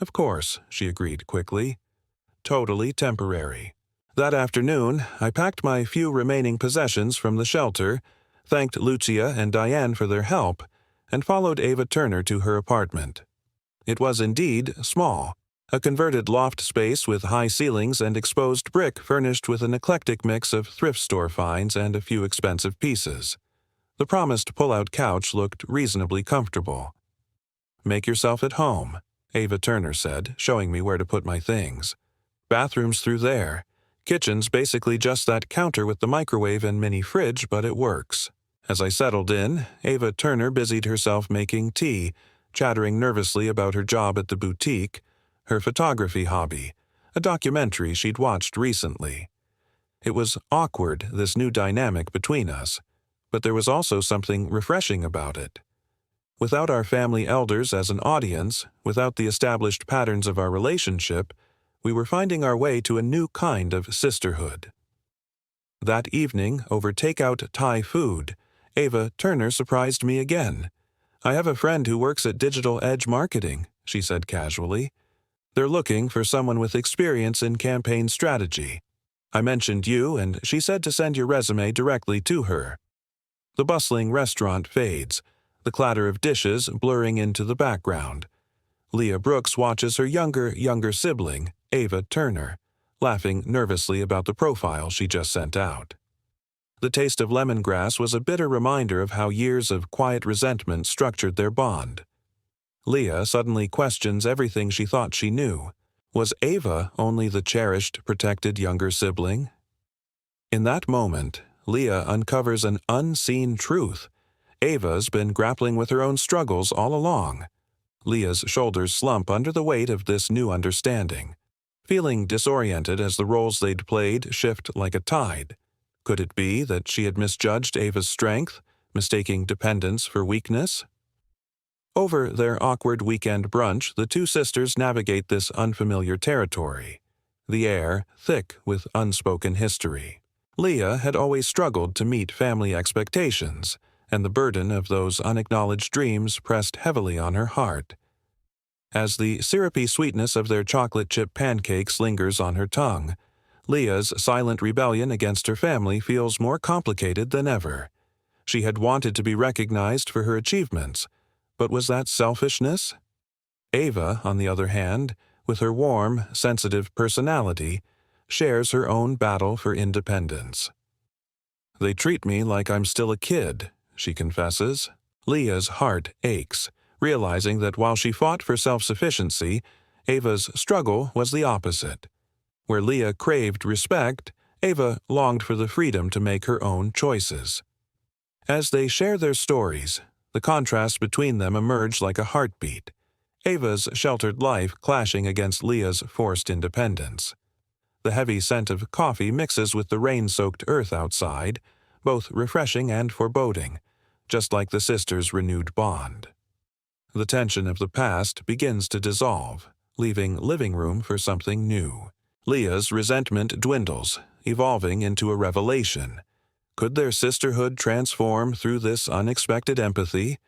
[SPEAKER 1] "Of course," she agreed quickly. "Totally temporary." That afternoon, I packed my few remaining possessions from the shelter, thanked Lucia and Diane for their help, and followed Ava Turner to her apartment. It was indeed small, a converted loft space with high ceilings and exposed brick furnished with an eclectic mix of thrift store finds and a few expensive pieces. The promised pull-out couch looked reasonably comfortable. "Make yourself at home," Ava Turner said, showing me where to put my things. "Bathroom's through there. Kitchen's basically just that counter with the microwave and mini fridge, but it works." As I settled in, Ava Turner busied herself making tea, chattering nervously about her job at the boutique, her photography hobby, a documentary she'd watched recently. It was awkward, this new dynamic between us, but there was also something refreshing about it. Without our family elders as an audience, without the established patterns of our relationship, we were finding our way to a new kind of sisterhood. That evening, over takeout Thai food, Ava Turner surprised me again. I have a friend who works at Digital Edge Marketing, she said casually. They're looking for someone with experience in campaign strategy. I mentioned you, and she said to send your resume directly to her. The bustling restaurant fades, the clatter of dishes blurring into the background. Leah Brooks watches her younger sibling, Ava Turner, laughing nervously about the profile she just sent out. The taste of lemongrass was a bitter reminder of how years of quiet resentment structured their bond. Leah suddenly questions everything she thought she knew. Was Ava only the cherished, protected younger sibling? In that moment, Leah uncovers an unseen truth. Ava's been grappling with her own struggles all along. Leah's shoulders slump under the weight of this new understanding, feeling disoriented as the roles they'd played shift like a tide. Could it be that she had misjudged Ava's strength, mistaking dependence for weakness? Over their awkward weekend brunch, the two sisters navigate this unfamiliar territory, the air thick with unspoken history. Leah had always struggled to meet family expectations, and the burden of those unacknowledged dreams pressed heavily on her heart. As the syrupy sweetness of their chocolate chip pancakes lingers on her tongue, Leah's silent rebellion against her family feels more complicated than ever. She had wanted to be recognized for her achievements, but was that selfishness? Ava, on the other hand, with her warm, sensitive personality, shares her own battle for independence. They treat me like I'm still a kid, she confesses. Leah's heart aches, realizing that while she fought for self-sufficiency, Ava's struggle was the opposite. Where Leah craved respect, Ava longed for the freedom to make her own choices. As they share their stories, the contrast between them emerged like a heartbeat, Ava's sheltered life clashing against Leah's forced independence. The heavy scent of coffee mixes with the rain-soaked earth outside, both refreshing and foreboding, just like the sisters' renewed bond. The tension of the past begins to dissolve, leaving living room for something new. Leah's resentment dwindles, evolving into a revelation. Could their sisterhood transform through this unexpected empathy?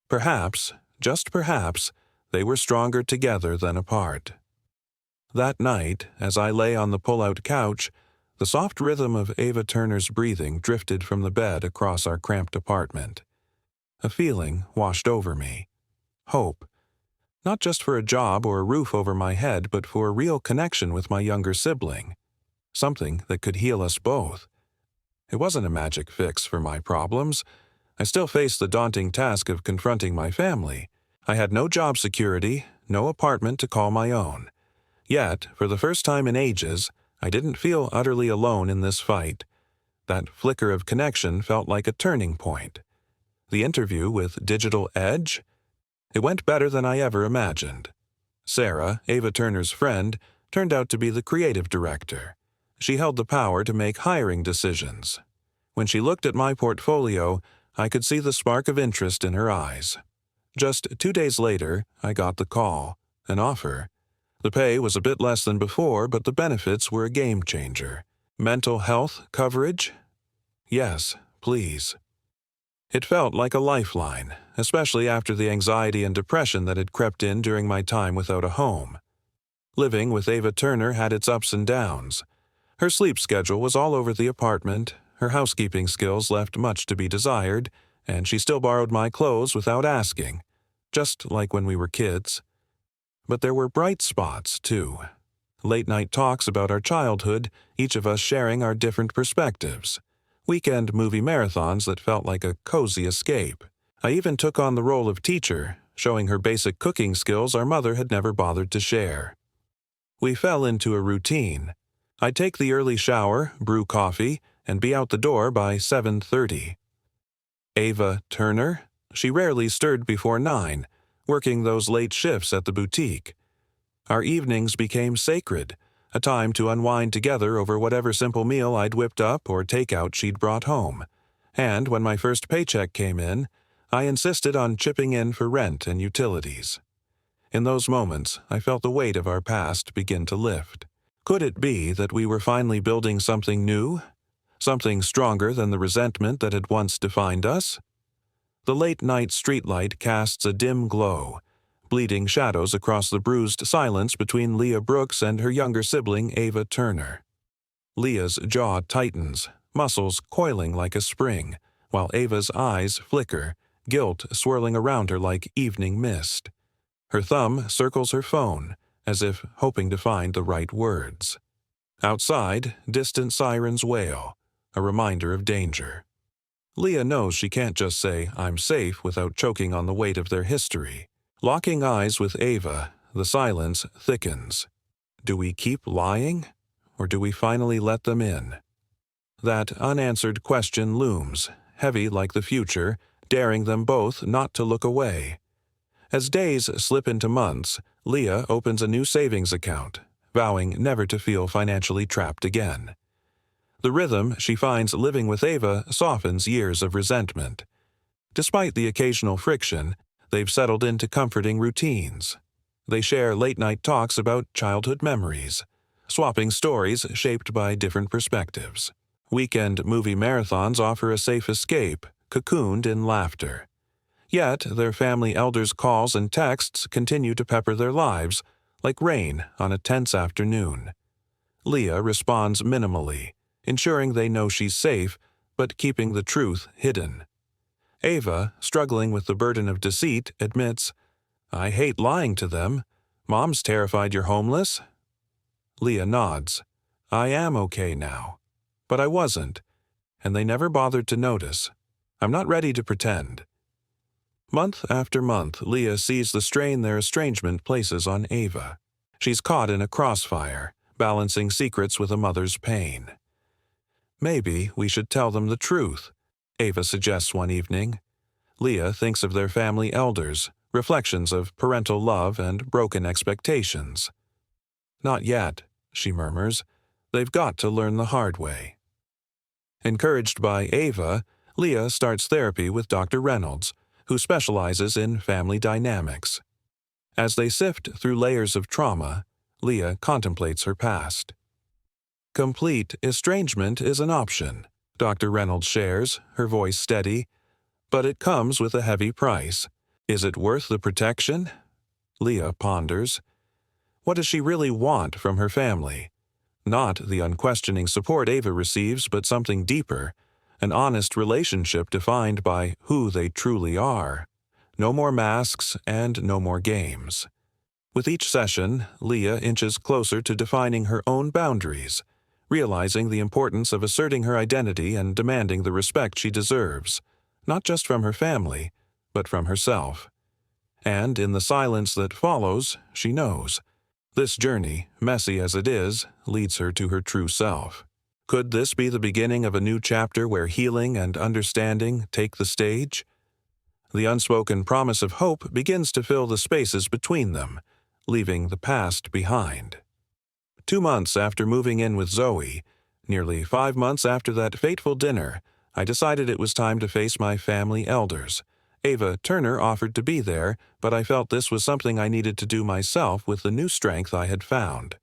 [SPEAKER 1] Perhaps, just perhaps, they were stronger together than apart. That night, as I lay on the pull-out couch, the soft rhythm of Ava Turner's breathing drifted from the bed across our cramped apartment. A feeling washed over me. Hope. Not just for a job or a roof over my head, but for a real connection with my younger sibling. Something that could heal us both. It wasn't a magic fix for my problems. I still faced the daunting task of confronting my family. I had no job security, no apartment to call my own. Yet, for the first time in ages, I didn't feel utterly alone in this fight. That flicker of connection felt like a turning point. The interview with Digital Edge? It went better than I ever imagined. Sarah, Ava Turner's friend, turned out to be the creative director. She held the power to make hiring decisions. When she looked at my portfolio, I could see the spark of interest in her eyes. Just 2 days later, I got the call, an offer. The pay was a bit less than before, but the benefits were a game changer. Mental health coverage? Yes, please. It felt like a lifeline, especially after the anxiety and depression that had crept in during my time without a home. Living with Ava Turner had its ups and downs. Her sleep schedule was all over the apartment, her housekeeping skills left much to be desired, and she still borrowed my clothes without asking, just like when we were kids. But there were bright spots, too. Late-night talks about our childhood, each of us sharing our different perspectives. Weekend movie marathons that felt like a cozy escape. I even took on the role of teacher, showing her basic cooking skills our mother had never bothered to share. We fell into a routine. I'd take the early shower, brew coffee, and be out the door by 7:30. Ava Turner? She rarely stirred before 9, working those late shifts at the boutique. Our evenings became sacred, a time to unwind together over whatever simple meal I'd whipped up or takeout she'd brought home. And when my first paycheck came in, I insisted on chipping in for rent and utilities. In those moments, I felt the weight of our past begin to lift. Could it be that we were finally building something new? Something stronger than the resentment that had once defined us? The late-night streetlight casts a dim glow, bleeding shadows across the bruised silence between Leah Brooks and her younger sibling, Ava Turner. Leah's jaw tightens, muscles coiling like a spring, while Ava's eyes flicker, guilt swirling around her like evening mist. Her thumb circles her phone, as if hoping to find the right words. Outside, distant sirens wail, a reminder of danger. Leah knows she can't just say, "I'm safe," without choking on the weight of their history. Locking eyes with Ava, the silence thickens. Do we keep lying, or do we finally let them in? That unanswered question looms, heavy like the future, daring them both not to look away. As days slip into months, Leah opens a new savings account, vowing never to feel financially trapped again. The rhythm she finds living with Ava softens years of resentment. Despite the occasional friction, they've settled into comforting routines. They share late-night talks about childhood memories, swapping stories shaped by different perspectives. Weekend movie marathons offer a safe escape, cocooned in laughter. Yet their family elders' calls and texts continue to pepper their lives, like rain on a tense afternoon. Leah responds minimally, ensuring they know she's safe, but keeping the truth hidden. Ava, struggling with the burden of deceit, admits, "I hate lying to them. Mom's terrified you're homeless." Leah nods. "I am okay now. But I wasn't, and they never bothered to notice. I'm not ready to pretend." Month after month, Leah sees the strain their estrangement places on Ava. She's caught in a crossfire, balancing secrets with a mother's pain. "Maybe we should tell them the truth," Ava suggests one evening. Leah thinks of their family elders, reflections of parental love and broken expectations. "Not yet," she murmurs. "They've got to learn the hard way." Encouraged by Ava, Leah starts therapy with Dr. Reynolds, who specializes in family dynamics. As they sift through layers of trauma, Leah contemplates her past. Complete estrangement is an option, Dr. Reynolds shares, her voice steady, but it comes with a heavy price. Is it worth the protection? Leah ponders. What does she really want from her family? Not the unquestioning support Ava receives, but something deeper, an honest relationship defined by who they truly are. No more masks and no more games. With each session, Leah inches closer to defining her own boundaries, realizing the importance of asserting her identity and demanding the respect she deserves, not just from her family, but from herself. And in the silence that follows, she knows. This journey, messy as it is, leads her to her true self. Could this be the beginning of a new chapter where healing and understanding take the stage? The unspoken promise of hope begins to fill the spaces between them, leaving the past behind. 2 months after moving in with Zoe, nearly 5 months after that fateful dinner, I decided it was time to face my family elders. Ava Turner offered to be there, but I felt this was something I needed to do myself with the new strength I had found.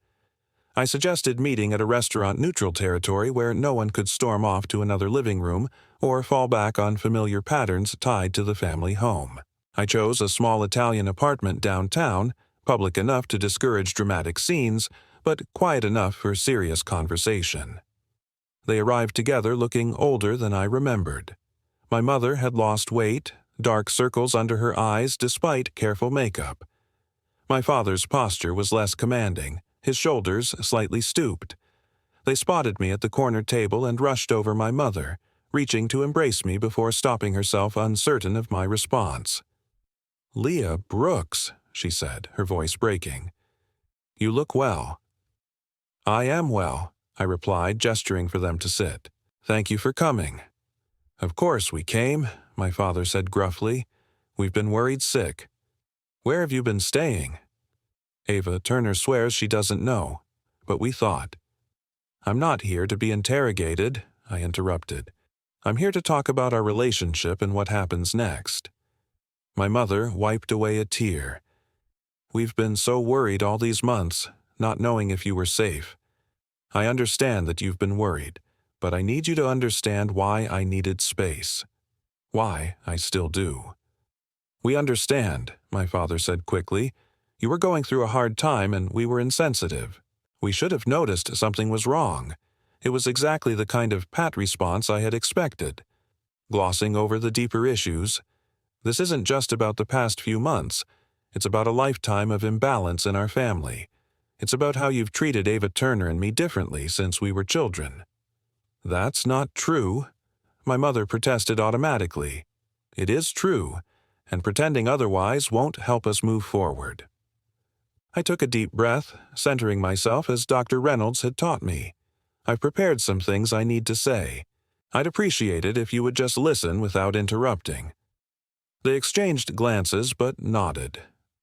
[SPEAKER 1] I suggested meeting at a restaurant neutral territory where no one could storm off to another living room or fall back on familiar patterns tied to the family home. I chose a small Italian apartment downtown, public enough to discourage dramatic scenes, but quiet enough for serious conversation. They arrived together looking older than I remembered. My mother had lost weight, dark circles under her eyes despite careful makeup. My father's posture was less commanding, his shoulders slightly stooped. They spotted me at the corner table and rushed over my mother, reaching to embrace me before stopping herself, uncertain of my response. "Leah Brooks," she said, her voice breaking. "You look well." "I am well," I replied, gesturing for them to sit. "Thank you for coming." "Of course we came," my father said gruffly. "We've been worried sick." "Where have you been staying?" Ava Turner swears she doesn't know, but we thought. "I'm not here to be interrogated," I interrupted. "I'm here to talk about our relationship and what happens next." My mother wiped away a tear. "We've been so worried all these months, not knowing if you were safe. I understand that you've been worried, but I need you to understand why I needed space." Why, I still do. We understand, my father said quickly. You were going through a hard time and we were insensitive. We should have noticed something was wrong. It was exactly the kind of pat response I had expected. Glossing over the deeper issues, this isn't just about the past few months. It's about a lifetime of imbalance in our family. It's about how you've treated Ava Turner and me differently since we were children. That's not true, my mother protested automatically. It is true, and pretending otherwise won't help us move forward. I took a deep breath, centering myself as Dr. Reynolds had taught me. I've prepared some things I need to say. I'd appreciate it if you would just listen without interrupting. They exchanged glances but nodded.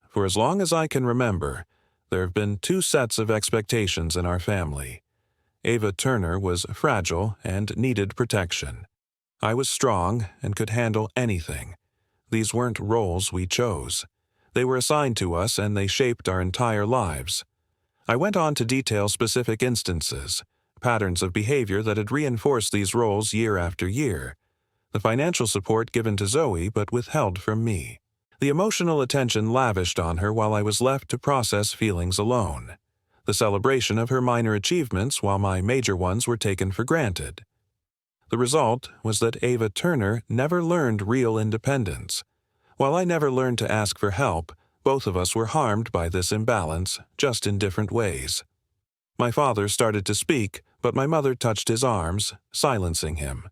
[SPEAKER 1] For as long as I can remember, there have been two sets of expectations in our family. Ava Turner was fragile and needed protection. I was strong and could handle anything. These weren't roles we chose. They were assigned to us and they shaped our entire lives. I went on to detail specific instances, patterns of behavior that had reinforced these roles year after year. The financial support given to Zoe but withheld from me. The emotional attention lavished on her while I was left to process feelings alone. The celebration of her minor achievements while my major ones were taken for granted. The result was that Ava Turner never learned real independence. While I never learned to ask for help, both of us were harmed by this imbalance, just in different ways. My father started to speak, but my mother touched his arms, silencing him.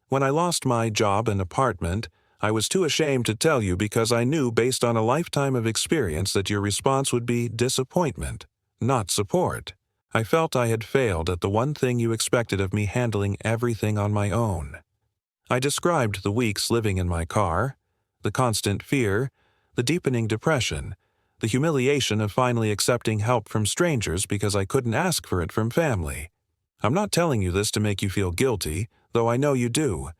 [SPEAKER 1] When I lost my job and apartment, I was too ashamed to tell you because I knew based on a lifetime of experience that your response would be disappointment, not support. I felt I had failed at the one thing you expected of me, handling everything on my own. I described the weeks living in my car, the constant fear, the deepening depression, the humiliation of finally accepting help from strangers because I couldn't ask for it from family. I'm not telling you this to make you feel guilty, though I know you do.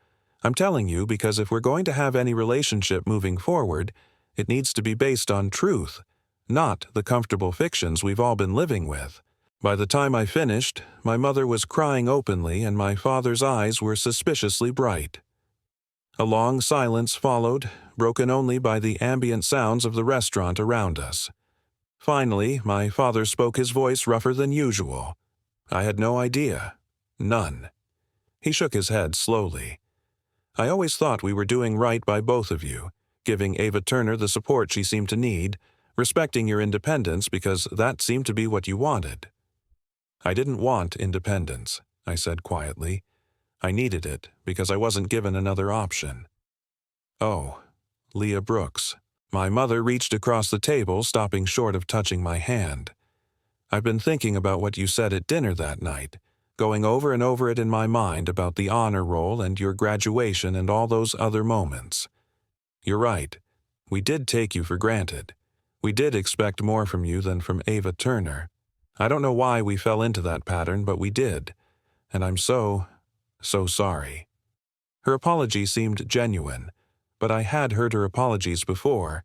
[SPEAKER 1] I'm telling you because if we're going to have any relationship moving forward, it needs to be based on truth, not the comfortable fictions we've all been living with. By the time I finished, my mother was crying openly and my father's eyes were suspiciously bright. A long silence followed, broken only by the ambient sounds of the restaurant around us. Finally, my father spoke, his voice rougher than usual. I had no idea. None. He shook his head slowly. I always thought we were doing right by both of you, giving Ava Turner the support she seemed to need, respecting your independence because that seemed to be what you wanted. I didn't want independence, I said quietly. I needed it because I wasn't given another option. Oh, Leah Brooks. My mother reached across the table, stopping short of touching my hand. I've been thinking about what you said at dinner that night, going over and over it in my mind about the honor roll and your graduation and all those other moments. You're right. We did take you for granted. We did expect more from you than from Ava Turner. I don't know why we fell into that pattern, but we did. And I'm so sorry. Her apology seemed genuine, but I had heard her apologies before,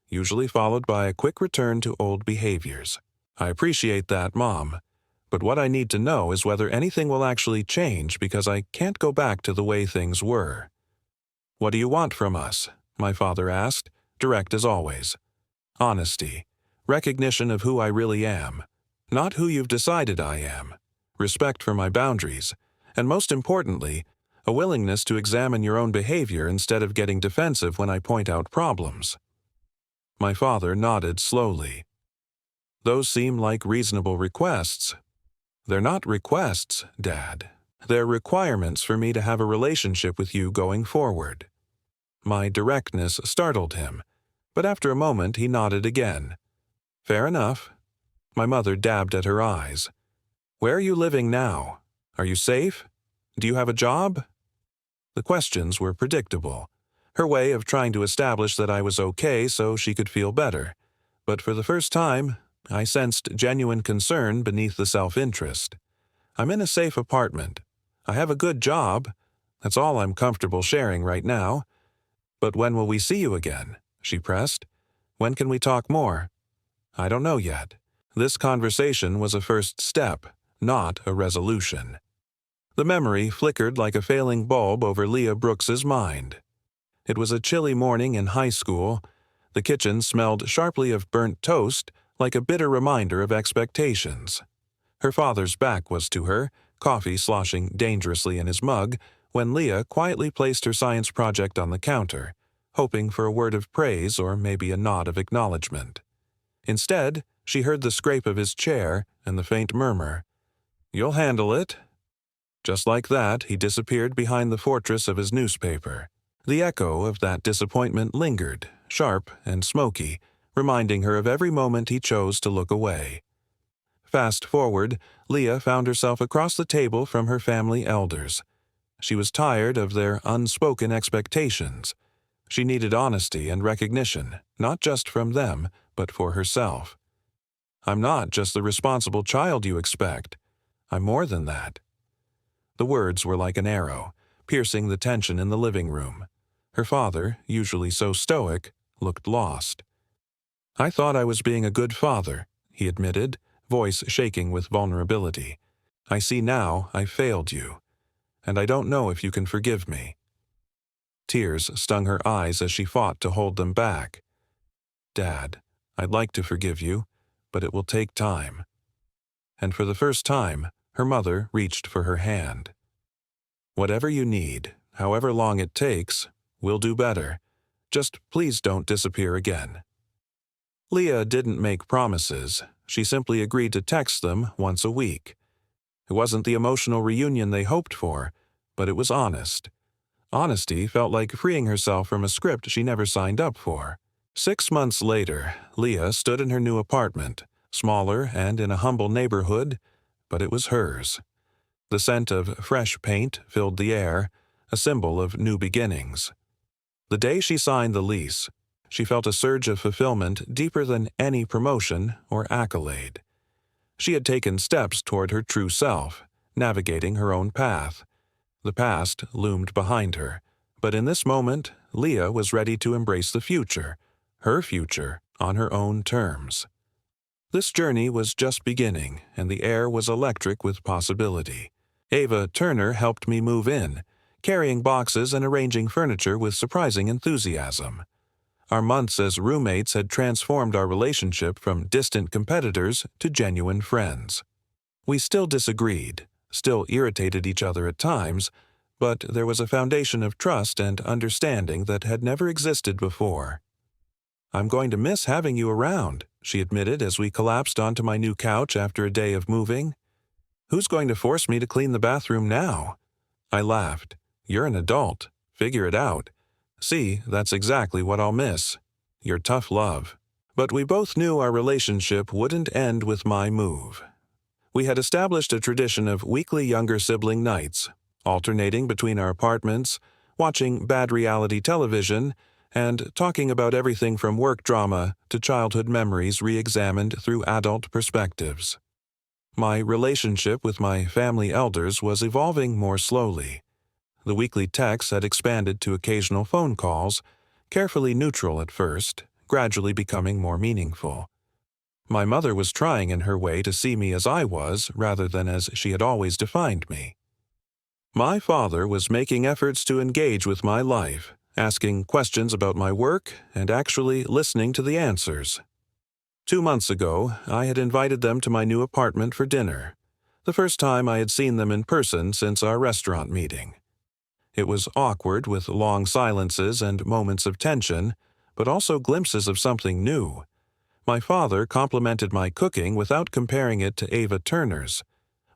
[SPEAKER 1] usually followed by a quick return to old behaviors. I appreciate that, Mom, but what I need to know is whether anything will actually change because I can't go back to the way things were. What do you want from us? My father asked, direct as always. Honesty, recognition of who I really am, not who you've decided I am, respect for my boundaries, and most importantly, a willingness to examine your own behavior instead of getting defensive when I point out problems. My father nodded slowly. Those seem like reasonable requests. They're not requests, Dad. They're requirements for me to have a relationship with you going forward. My directness startled him, but after a moment he nodded again. Fair enough. My mother dabbed at her eyes. Where are you living now? Are you safe? Do you have a job? The questions were predictable, her way of trying to establish that I was okay so she could feel better. But for the first time, I sensed genuine concern beneath the self-interest. I'm in a safe apartment. I have a good job. That's all I'm comfortable sharing right now. But when will we see you again? She pressed. When can we talk more? I don't know yet. This conversation was a first step, not a resolution. The memory flickered like a failing bulb over Leah Brooks's mind. It was a chilly morning in high school. The kitchen smelled sharply of burnt toast, like a bitter reminder of expectations. Her father's back was to her, coffee sloshing dangerously in his mug, when Leah quietly placed her science project on the counter, hoping for a word of praise or maybe a nod of acknowledgement. Instead, she heard the scrape of his chair and the faint murmur, "You'll handle it." Just like that, he disappeared behind the fortress of his newspaper. The echo of that disappointment lingered, sharp and smoky, reminding her of every moment he chose to look away. Fast forward, Leah found herself across the table from her family elders. She was tired of their unspoken expectations. She needed honesty and recognition, not just from them, but for herself. "I'm not just the responsible child you expect. I'm more than that." The words were like an arrow, piercing the tension in the living room. Her father, usually so stoic, looked lost. "I thought I was being a good father," he admitted, voice shaking with vulnerability. "I see now I failed you, and I don't know if you can forgive me." Tears stung her eyes as she fought to hold them back. "Dad, I'd like to forgive you, but it will take time." And for the first time, her mother reached for her hand. "Whatever you need, however long it takes, we'll do better. Just please don't disappear again." Leah didn't make promises. She simply agreed to text them once a week. It wasn't the emotional reunion they hoped for, but it was honest. Honesty felt like freeing herself from a script she never signed up for. 6 months later, Leah stood in her new apartment, smaller and in a humble neighborhood, but it was hers. The scent of fresh paint filled the air, a symbol of new beginnings. The day she signed the lease, she felt a surge of fulfillment deeper than any promotion or accolade. She had taken steps toward her true self, navigating her own path. The past loomed behind her, but in this moment, Leah was ready to embrace the future, her future, on her own terms. This journey was just beginning, and the air was electric with possibility. Ava Turner helped me move in, carrying boxes and arranging furniture with surprising enthusiasm. Our months as roommates had transformed our relationship from distant competitors to genuine friends. We still disagreed, still irritated each other at times, but there was a foundation of trust and understanding that had never existed before. "I'm going to miss having you around," she admitted as we collapsed onto my new couch after a day of moving. "Who's going to force me to clean the bathroom now?" I laughed. "You're an adult. Figure it out. See, that's exactly what I'll miss. Your tough love." But we both knew our relationship wouldn't end with my move. We had established a tradition of weekly younger sibling nights, alternating between our apartments, watching bad reality television, and talking about everything from work drama to childhood memories re-examined through adult perspectives. My relationship with my family elders was evolving more slowly. The weekly texts had expanded to occasional phone calls, carefully neutral at first, gradually becoming more meaningful. My mother was trying in her way to see me as I was rather than as she had always defined me. My father was making efforts to engage with my life, asking questions about my work and actually listening to the answers. 2 months ago, I had invited them to my new apartment for dinner, the first time I had seen them in person since our restaurant meeting. It was awkward with long silences and moments of tension, but also glimpses of something new. My father complimented my cooking without comparing it to Ava Turner's.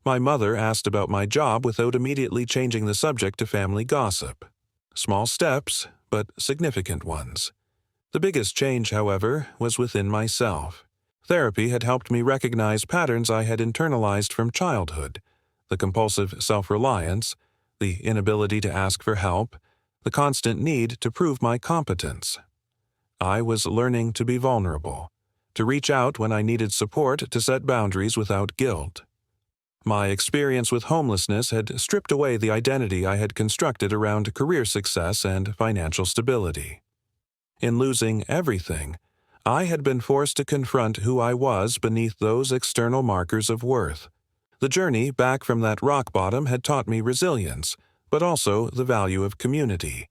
[SPEAKER 1] My mother asked about my job without immediately changing the subject to family gossip. Small steps, but significant ones. The biggest change, however, was within myself. Therapy had helped me recognize patterns I had internalized from childhood: the compulsive self-reliance, the inability to ask for help, the constant need to prove my competence. I was learning to be vulnerable, to reach out when I needed support, to set boundaries without guilt. My experience with homelessness had stripped away the identity I had constructed around career success and financial stability. In losing everything, I had been forced to confront who I was beneath those external markers of worth. The journey back from that rock bottom had taught me resilience, but also the value of community.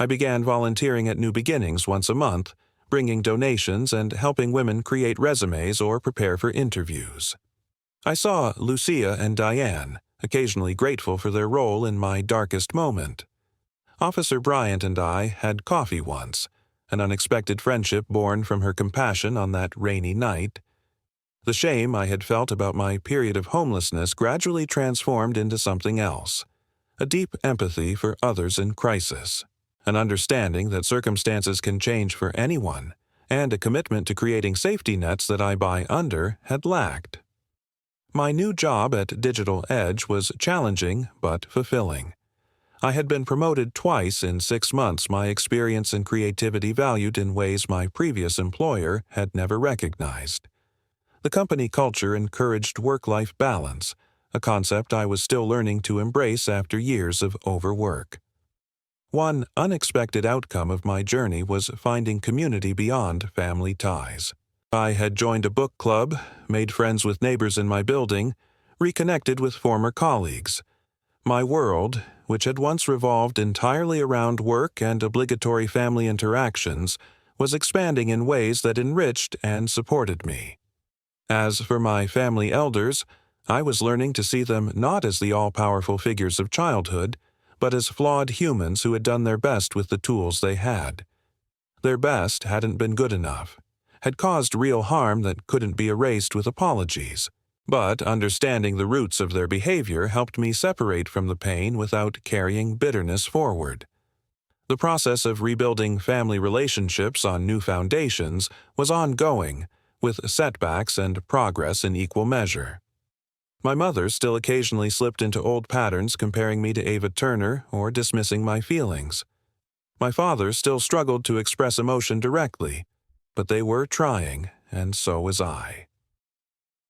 [SPEAKER 1] I began volunteering at New Beginnings once a month, bringing donations and helping women create resumes or prepare for interviews. I saw Lucia and Diane, occasionally grateful for their role in my darkest moment. Officer Bryant and I had coffee once, an unexpected friendship born from her compassion on that rainy night. The shame I had felt about my period of homelessness gradually transformed into something else, a deep empathy for others in crisis, an understanding that circumstances can change for anyone, and a commitment to creating safety nets that I, by under, had lacked. My new job at Digital Edge was challenging but fulfilling. I had been promoted twice in 6 months, my experience and creativity valued in ways my previous employer had never recognized. The company culture encouraged work-life balance, a concept I was still learning to embrace after years of overwork. One unexpected outcome of my journey was finding community beyond family ties. I had joined a book club, made friends with neighbors in my building, reconnected with former colleagues. My world, which had once revolved entirely around work and obligatory family interactions, was expanding in ways that enriched and supported me. As for my family elders, I was learning to see them not as the all-powerful figures of childhood, but as flawed humans who had done their best with the tools they had. Their best hadn't been good enough, had caused real harm that couldn't be erased with apologies. But understanding the roots of their behavior helped me separate from the pain without carrying bitterness forward. The process of rebuilding family relationships on new foundations was ongoing, with setbacks and progress in equal measure. My mother still occasionally slipped into old patterns, comparing me to Ava Turner or dismissing my feelings. My father still struggled to express emotion directly, but they were trying, and so was I.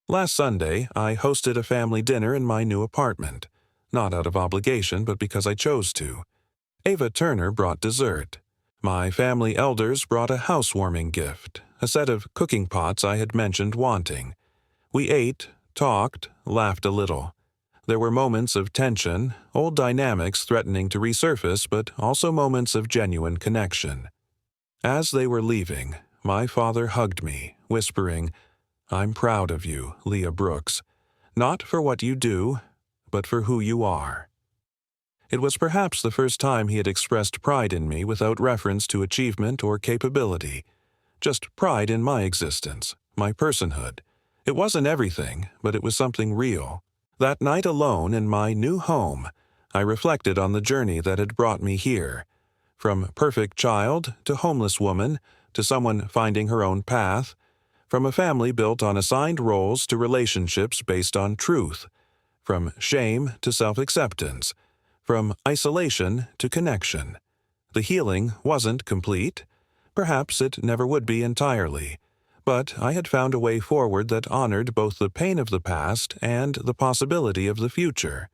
[SPEAKER 1] Last Sunday, I hosted a family dinner in my new apartment, not out of obligation but because I chose to. Ava Turner brought dessert. My family elders brought a housewarming gift, a set of cooking pots I had mentioned wanting. We ate, talked, laughed a little. There were moments of tension, old dynamics threatening to resurface, but also moments of genuine connection. As they were leaving, my father hugged me, whispering, "I'm proud of you, Leah Brooks, not for what you do, but for who you are." It was perhaps the first time he had expressed pride in me without reference to achievement or capability, just pride in my existence, my personhood. It wasn't everything, but it was something real. That night alone in my new home, I reflected on the journey that had brought me here. From perfect child to homeless woman to someone finding her own path. From a family built on assigned roles to relationships based on truth. From shame to self-acceptance. From isolation to connection. The healing wasn't complete. Perhaps it never would be entirely. But I had found a way forward that honored both the pain of the past and the possibility of the future.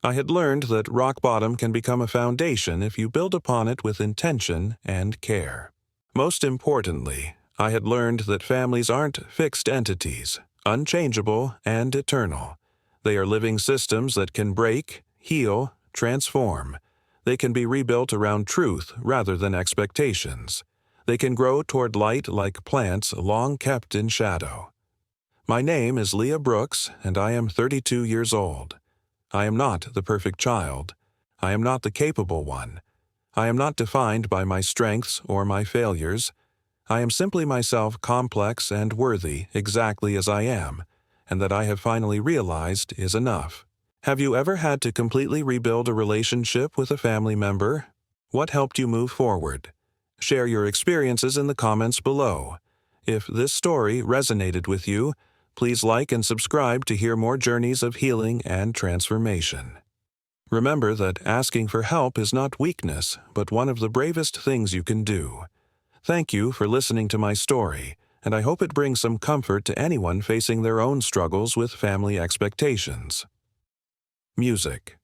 [SPEAKER 1] I had learned that rock bottom can become a foundation if you build upon it with intention and care. Most importantly, I had learned that families aren't fixed entities, unchangeable and eternal. They are living systems that can break, heal, transform. They can be rebuilt around truth rather than expectations. They can grow toward light like plants long kept in shadow. My name is Leah Brooks, and I am 32 years old. I am not the perfect child. I am not the capable one. I am not defined by my strengths or my failures. I am simply myself, complex and worthy exactly as I am, and that I have finally realized is enough. Have you ever had to completely rebuild a relationship with a family member? What helped you move forward? Share your experiences in the comments below. If this story resonated with you, please like and subscribe to hear more journeys of healing and transformation. Remember that asking for help is not weakness, but one of the bravest things you can do. Thank you for listening to my story, and I hope it brings some comfort to anyone facing their own struggles with family expectations. Music.